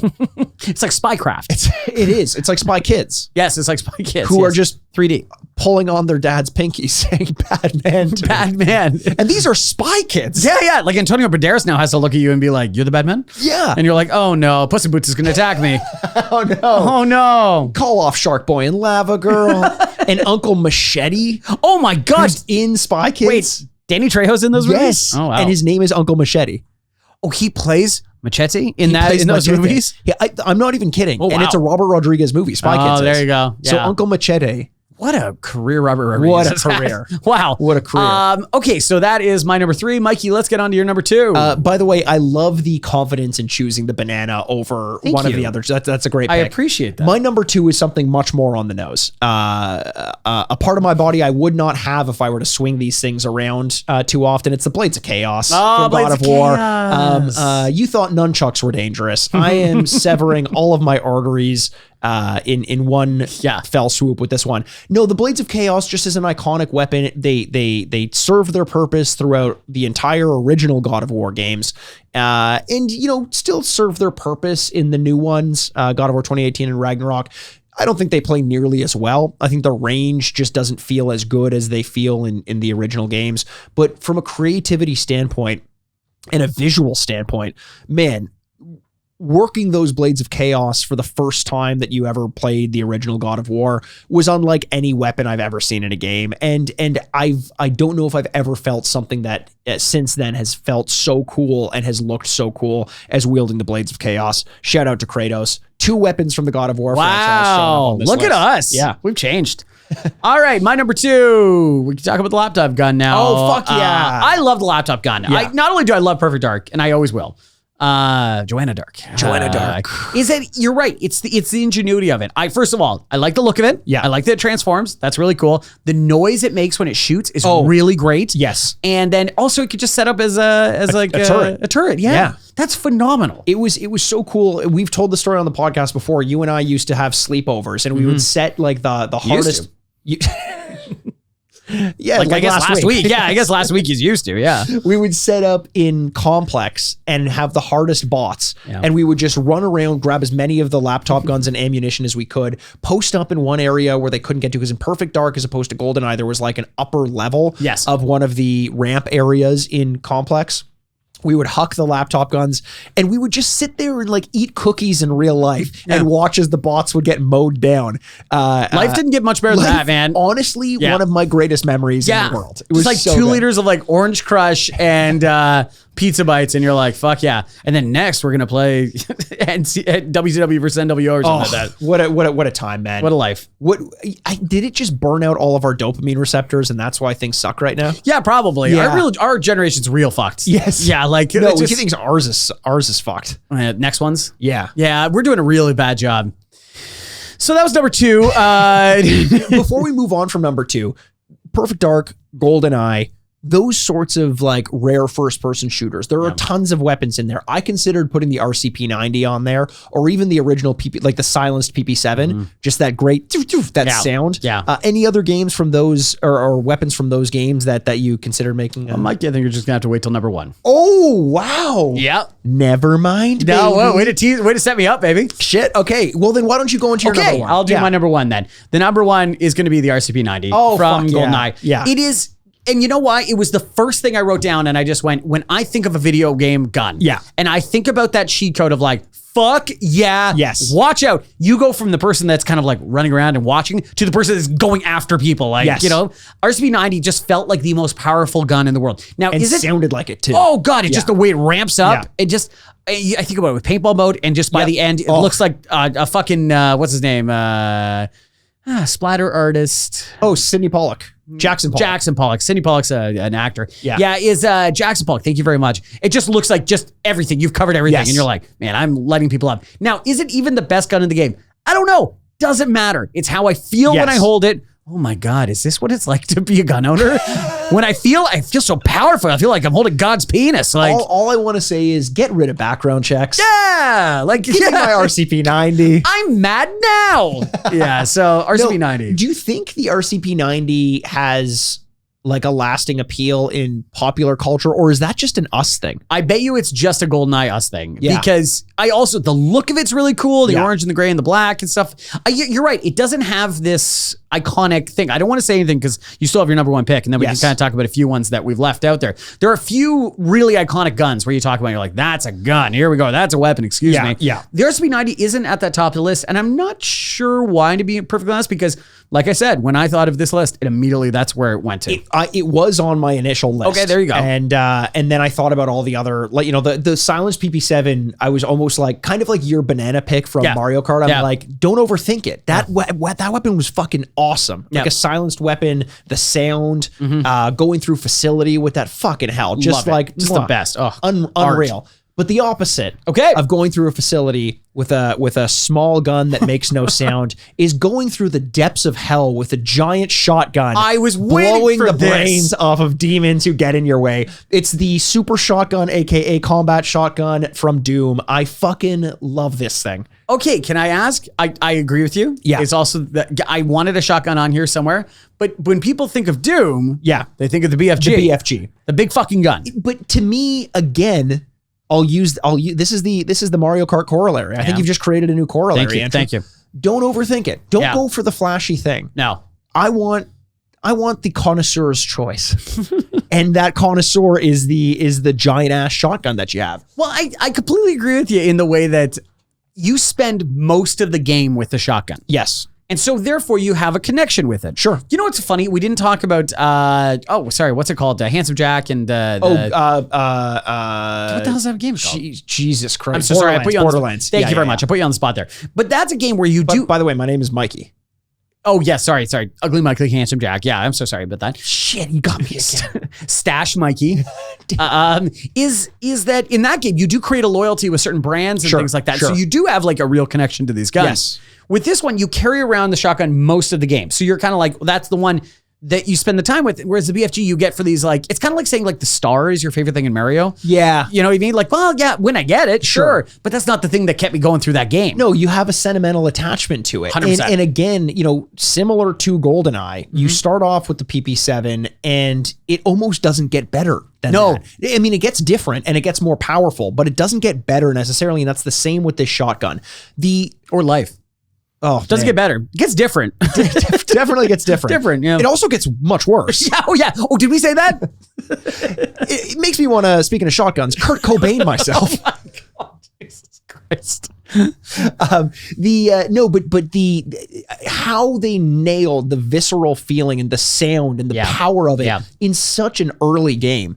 It's like Spycraft. It is. It's like Spy Kids. Yes, it's like Spy Kids. Who are just 3D. Pulling on their dad's pinky saying bad man. Bad man. And these are Spy Kids. Yeah. Like Antonio Banderas now has to look at you and be like, you're the bad man? Yeah. And you're like, oh no, Puss in Boots is going to attack me. Oh no. Call off Shark Boy and Lava Girl. And Uncle Machete. Oh my God. In Spy Kids. Wait, Danny Trejo's in those movies? Yes. Oh wow. And his name is Uncle Machete. Oh, he plays Machete in those movies? Yeah, I'm not even kidding. Oh, wow. And it's a Robert Rodriguez movie, Spy Kids. Oh, there you go. Yeah. So Uncle Machete. What a career Robert Rodriguez has had. career. Wow. What a career. Okay, so that is my number 3. Mikey, let's get on to your number 2. By the way, I love the confidence in choosing the banana over one of the others. That's a great pick. I appreciate that. My number 2 is something much more on the nose. A part of my body I would not have if I were to swing these things around too often. It's the Blades of Chaos from God of War. You thought nunchucks were dangerous. I am severing all of my arteries in one fell swoop with this one. No, the Blades of Chaos, just as an iconic weapon, they serve their purpose throughout the entire original God of War games, and still serve their purpose in the new ones, God of War 2018 and Ragnarok. I don't think they play nearly as well. I think the range just doesn't feel as good as they feel in the original games. But from a creativity standpoint and a visual standpoint, man, working those Blades of Chaos for the first time that you ever played the original God of War was unlike any weapon I've ever seen in a game. And I don't know if I've ever felt something that since then has felt so cool and has looked so cool as wielding the Blades of Chaos. Shout out to Kratos. 2 weapons from the God of War franchise. Wow. Look at us. Yeah. We've changed. All right, my number 2. We can talk about the laptop gun now. Oh, fuck yeah. I love the laptop gun. Yeah. Not only do I love Perfect Dark, and I always will. Joanna Dark. Is it? You're right. It's the ingenuity of it. First of all, I like the look of it. Yeah. I like that it transforms. That's really cool. The noise it makes when it shoots is really great. Yes. And then also it could just set up as a turret. A turret. Yeah. That's phenomenal. It was so cool. We've told the story on the podcast before. You and I used to have sleepovers, and we would set like the hardest. Yeah, like I guess last week. Yeah, I guess last week he's used to. Yeah, we would set up in Complex and have the hardest bots, and we would just run around, grab as many of the laptop guns and ammunition as we could, post up in one area where they couldn't get to, because in Perfect Dark, as opposed to GoldenEye, there was like an upper level of one of the ramp areas in Complex. We would huck the laptop guns, and we would just sit there and like eat cookies in real life and watch as the bots would get mowed down. Life didn't get much better than that, man. Honestly, one of my greatest memories in the world. It was like so 2 good. liters of like Orange Crush and pizza bites, and you're like, fuck yeah. And then next we're gonna play WCW versus NWO or something like that. What a time, man. What a life. Did it just burn out all of our dopamine receptors, and that's why things suck right now? Yeah, probably. Yeah. Our generation's real fucked. Yes. Yeah, like no, we think ours is fucked. Next ones. Yeah. Yeah, we're doing a really bad job. So that was number 2. Before we move on from number 2, Perfect Dark, GoldenEye, those sorts of like rare first person shooters. There are tons of weapons in there. I considered putting the RCP-90 on there, or even the original PP, like the silenced PP7, just that great sound. Yeah. Any other games from those or weapons from those games that you considered making? Mikey, I think you're just gonna have to wait till number 1. Oh, wow. Yep. Never mind, baby. No, way to set me up, baby. Shit. Okay. Well, then why don't you go into your number 1? I'll do my number 1 then. The number 1 is going to be the RCP-90 from GoldenEye. Yeah. It is. And you know why? It was the first thing I wrote down, and I just went, when I think of a video game gun, and I think about that cheat code of like, fuck yeah, yes, watch out. You go from the person that's kind of like running around and watching to the person that's going after people. Like, RCP-90 just felt like the most powerful gun in the world. Now, and sounded like it too. Oh God, it's just the way it ramps up. It just, I think about it with paintball mode, and just by the end, it looks like a fucking, what's his name? Splatter artist. Oh, Sidney Pollock. Jackson Pollock. Sidney Pollock's an actor. Is Jackson Pollock. Thank you very much. It just looks like just everything. You've covered everything. And you're like, man, I'm lighting people up. Now, is it even the best gun in the game? I don't know. Doesn't matter. It's how I feel when I hold it. Oh my God, is this what it's like to be a gun owner? When I feel so powerful. I feel like I'm holding God's penis. Like, all I want to say is get rid of background checks. Yeah, like give me my RCP-90. I'm mad now. So RCP-90. Do you think the RCP-90 has like a lasting appeal in popular culture, or is that just an us thing? I bet you it's just a GoldenEye us thing. Because the look of it's really cool. The orange and the gray and the black and stuff. You're right. It doesn't have this iconic thing. I don't want to say anything because you still have your number 1 pick, and then we can kind of talk about a few ones that we've left out there. There are a few really iconic guns where you talk about, you're like, that's a gun. Here we go. That's a weapon. Excuse me. Yeah. The RCP-90 isn't at that top of the list, and I'm not sure why, to be perfectly honest, because like I said, when I thought of this list, that's where it went to. It was on my initial list. Okay, there you go. And then I thought about all the other, like, the silenced PP7. I was almost like kind of like your banana pick from Mario Kart. I'm like, don't overthink it. That weapon was fucking awesome. Like a silenced weapon, the sound, going through facility with that fucking hell, just the best. Unreal. But the opposite of going through a facility with a small gun that makes no sound is going through the depths of hell with a giant shotgun. I was blowing the brains off of demons who get in your way. It's the super shotgun, aka combat shotgun from Doom. I fucking love this thing. Okay, can I ask? I agree with you. Yeah. It's also that I wanted a shotgun on here somewhere, but when people think of Doom, they think of the BFG. The BFG. The big fucking gun. But to me, again, I'll use this is the Mario Kart corollary. I think you've just created a new corollary. Thank you. Don't overthink it. Don't go for the flashy thing. No. I want the connoisseur's choice. And that connoisseur is the giant ass shotgun that you have. Well, I completely agree with you in the way that you spend most of the game with the shotgun. Yes. And so therefore you have a connection with it. Sure. You know what's funny? We didn't talk about what's it called? Handsome Jack and what the hell's that game called? Jesus Christ. I'm so sorry. I put you on Borderlands. Thank you very much. I put you on the spot there. But that's a game where you do. By the way, my name is Mikey. Oh yeah, sorry. Ugly Mikey, Handsome Jack. Yeah, I'm so sorry about that. Shit, you got me again. Stash Mikey. Is that in that game you do create a loyalty with certain brands and things like that. So you do have like a real connection to these guns. Yes. With this one, you carry around the shotgun most of the game. So you're kind of like, well, that's the one that you spend the time with. Whereas the BFG you get for these, like, it's kind of like saying like the star is your favorite thing in Mario. Yeah. You know what I mean? Like, well, yeah, when I get it, sure. But that's not the thing that kept me going through that game. No, you have a sentimental attachment to it. 100%. And again, similar to GoldenEye, you start off with the PP7 and it almost doesn't get better than that. I mean, it gets different and it gets more powerful, but it doesn't get better necessarily. And that's the same with this shotgun. Or life. Oh, doesn't get better. It gets different. Definitely gets different. Yeah. It also gets much worse. Yeah. Oh, did we say that? It makes me want to, speaking of shotguns, Kurt Cobain myself. Oh my God, Jesus Christ. How they nailed the visceral feeling and the sound and the power of it in such an early game.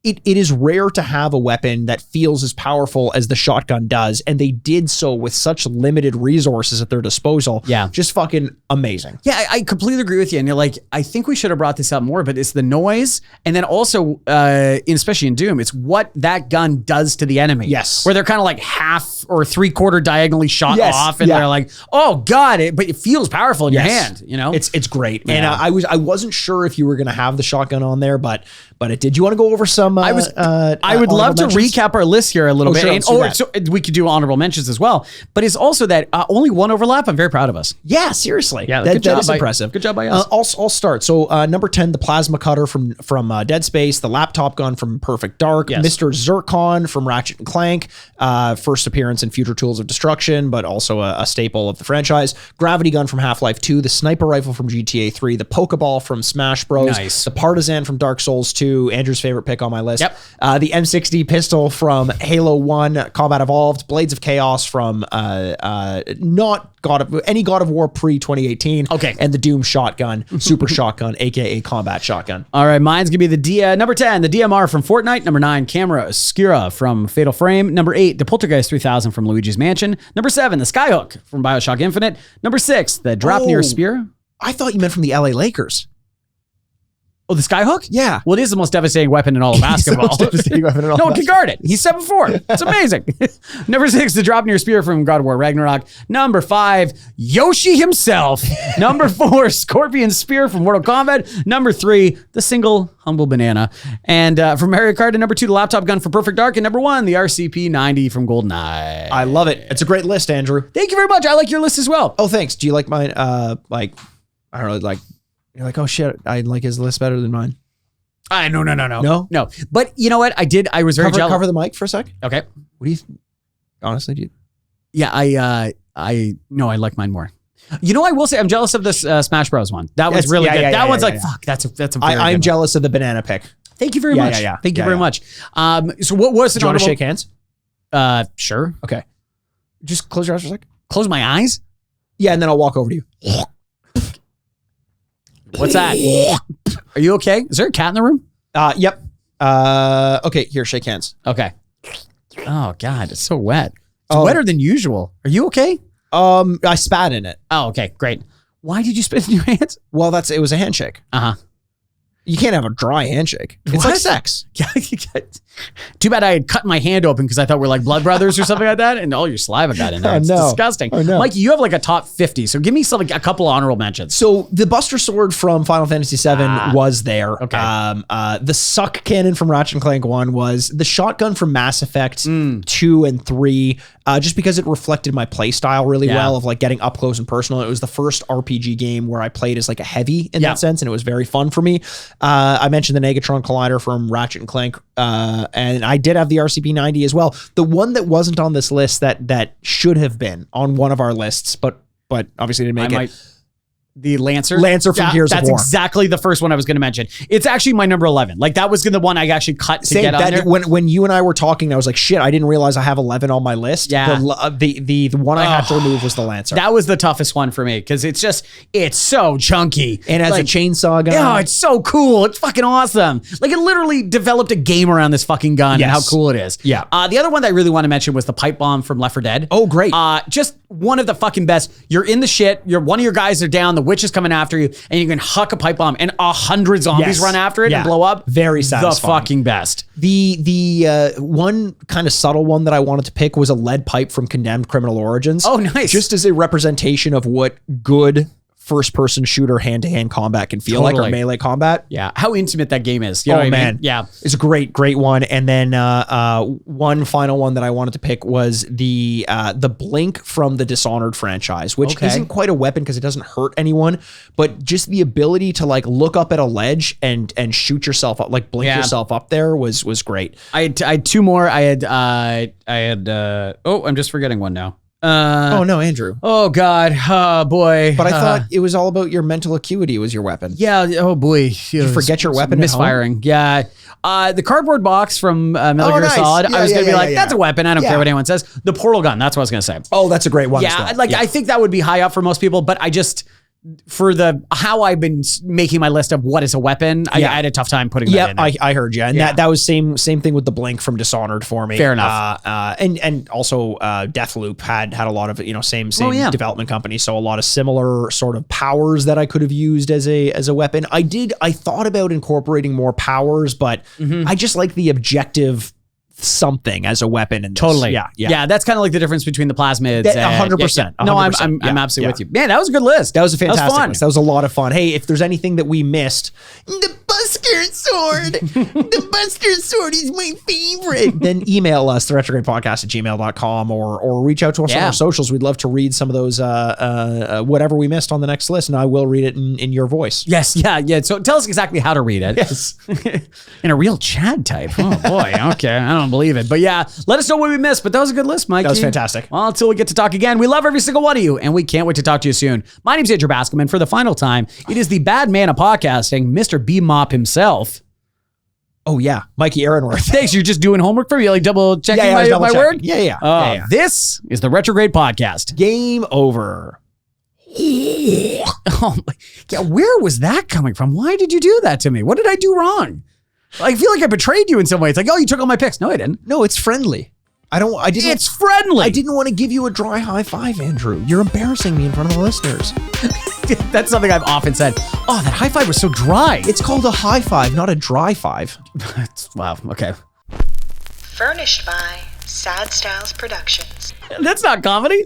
It is rare to have a weapon that feels as powerful as the shotgun does, and they did so with such limited resources at their disposal. Yeah. Just fucking amazing. Yeah, I completely agree with you. And you're like, I think we should have brought this up more, but it's the noise. And then also, especially in Doom, it's what that gun does to the enemy. Yes. Where they're kind of like half or 3/4 diagonally shot off, and they're like, oh God, but it feels powerful in your hand, It's great. And I wasn't sure if you were going to have the shotgun on there, but it did. You want to go over some I would love to recap our list here a little bit. So we could do honorable mentions as well. But it's also that only one overlap. I'm very proud of us. Yeah, seriously. Yeah, that is impressive. Good job by us. I'll start. So number 10, the plasma cutter from Dead Space, the laptop gun from Perfect Dark, Mr. Zircon from Ratchet and Clank, first appearance in Future Tools of Destruction, but also a staple of the franchise. Gravity gun from Half-Life 2, the sniper rifle from GTA 3, the Pokeball from Smash Bros, the Partisan from Dark Souls 2, Andrew's favorite pick on my list. Yep. The M60 pistol from Halo 1, Combat Evolved, Blades of Chaos from not God of War pre-2018. Okay. And the Doom shotgun, super shotgun, aka combat shotgun. All right, mine's gonna be the number 10, the DMR from Fortnite. Number 9, Camera Oscura from Fatal Frame. Number 8, the Poltergeist 3000 from Luigi's Mansion. Number 7, the Skyhook from BioShock Infinite. Number 6, the Drop Near Spear. I thought you meant from the LA Lakers. Oh, the Skyhook? Yeah. Well, it is the most devastating weapon in all of basketball. No one can guard it. He's 7'4". It's amazing. Number 6, the Drop Near Spear from God of War Ragnarok. Number 5, Yoshi himself. Number 4, Scorpion Spear from Mortal Kombat. Number 3, the single humble banana. And from Mario Kart. And number 2, the laptop gun for Perfect Dark. And number 1, the RCP-90 from GoldenEye. I love it. It's a great list, Andrew. Thank you very much. I like your list as well. Oh, thanks. Do you like mine? I don't know, like, you're like, oh shit, I like his list better than mine. No. But you know what? I was very jealous. Cover the mic for a sec. Okay. What do you, honestly, do you? Yeah, I like mine more. You know, I will say I'm jealous of this Smash Bros one. That was really good. That one's fuck, that's a very I'm good jealous of the banana pick. Thank you very much. Thank you very much. So what was the Do you want to shake hands? Sure. Okay. Just close your eyes for a sec. Close my eyes? Yeah, and then I'll walk over to you. What's that? Are you okay? Is there a cat in the room? Yep. Okay, here, shake hands. Okay. Oh God, it's so wet. It's wetter than usual. Are you okay? I spat in it. Oh, okay, great. Why did you spit in your hands? Well, it was a handshake. You can't have a dry handshake. It's like sex. Yeah. Too bad I had cut my hand open because I thought we're like blood brothers or something like that, and all your saliva got in there. It's disgusting. Mikey, you have like a top 50, so give me some, like, a couple of honorable mentions. So the Buster Sword from Final Fantasy VII was there. Okay. The suck cannon from Ratchet and Clank 1 was the shotgun from Mass Effect 2 and 3. Just because it reflected my play style really well of like getting up close and personal. It was the first RPG game where I played as like a heavy in that sense, and it was very fun for me. I mentioned the Negatron Collider from Ratchet and Clank, and I did have the RCP-90 as well. The one that wasn't on this list that should have been on one of our lists, but obviously didn't make it. The Lancer from Gears of War. That's exactly the first one I was going to mention. It's actually my number 11. Like, that was the one I actually cut to get on there. When you and I were talking, I was like, shit, I didn't realize I have 11 on my list. Yeah. The one I had to remove was the Lancer. That was the toughest one for me because it's so chunky. And as a chainsaw gun. Yeah, it's so cool. It's fucking awesome. Like, it literally developed a game around this fucking gun and how cool it is. Yeah. The other one that I really want to mention was the pipe bomb from Left 4 Dead. Oh, great. Just one of the fucking best. You're in the shit. One of your guys are down. The witch is coming after you, and you can huck a pipe bomb, and 100 zombies run after it and blow up. Very satisfying. The fucking best. The one kind of subtle one that I wanted to pick was a lead pipe from Condemned Criminal Origins. Oh, nice. Just as a representation of what good first-person shooter hand-to-hand combat can feel like, or melee combat. Yeah, how intimate that game is. You know what I mean? Yeah. It's a great one. And then one final one that I wanted to pick was the Blink from the Dishonored franchise, which isn't quite a weapon because it doesn't hurt anyone, but just the ability to like look up at a ledge and shoot yourself up, like blink yourself up there was great. I had two more. I had I'm just forgetting one now. Oh no, Andrew. Oh God. Oh boy. But I thought it was all about your mental acuity was your weapon. Yeah. Oh boy. You forget your weapon misfiring. Yeah. The cardboard box from Metal Gear Solid. I was going to be like, that's a weapon. I don't care what anyone says. The portal gun. That's what I was going to say. Oh, that's a great one. Yeah. I think that would be high up for most people, but I just, for how I've been making my list of what is a weapon, I had a tough time putting that in there. I heard you. And that was same thing with the Blink from Dishonored for me. Fair enough. And also Deathloop had a lot of, same development company. So a lot of similar sort of powers that I could have used as a weapon. I thought about incorporating more powers, but I just like the objective something as a weapon. And totally. Yeah. That's kind of like the difference between the plasmids. 100%. No, I'm absolutely with you. Man, that was a good list. That was a fantastic list. That was a lot of fun. Hey, if there's anything that we missed, the Buster Sword, the Buster Sword is my favorite. Then email us, theretrogadepodcast@gmail.com, or reach out to us on our socials. We'd love to read some of those, whatever we missed on the next list, and I will read it in your voice. Yes. Yeah. So tell us exactly how to read it. Yes. In a real Chad type. Oh boy. Okay. I don't believe it. But yeah, let us know what we missed. But that was a good list, Mikey. That was fantastic. Well, until we get to talk again, we love every single one of you, and we can't wait to talk to you soon. My name's Andrew Bascom, for the final time, it is the bad man of podcasting, Mr. B-Mop himself. Oh, yeah. Mikey Aaronworth. Thanks. You're just doing homework for me? Like double checking my word? Yeah. This is the Retrograde Podcast. Game over. Oh, yeah. Where was that coming from? Why did you do that to me? What did I do wrong? I feel like I betrayed you in some way. It's like, oh, you took all my picks. No, I didn't. No, it's friendly. It's friendly. I didn't want to give you a dry high five, Andrew. You're embarrassing me in front of the listeners. That's something I've often said. Oh, that high five was so dry. It's called a high five, not a dry five. Wow. Okay. Furnished by Sad Styles Productions. That's not comedy.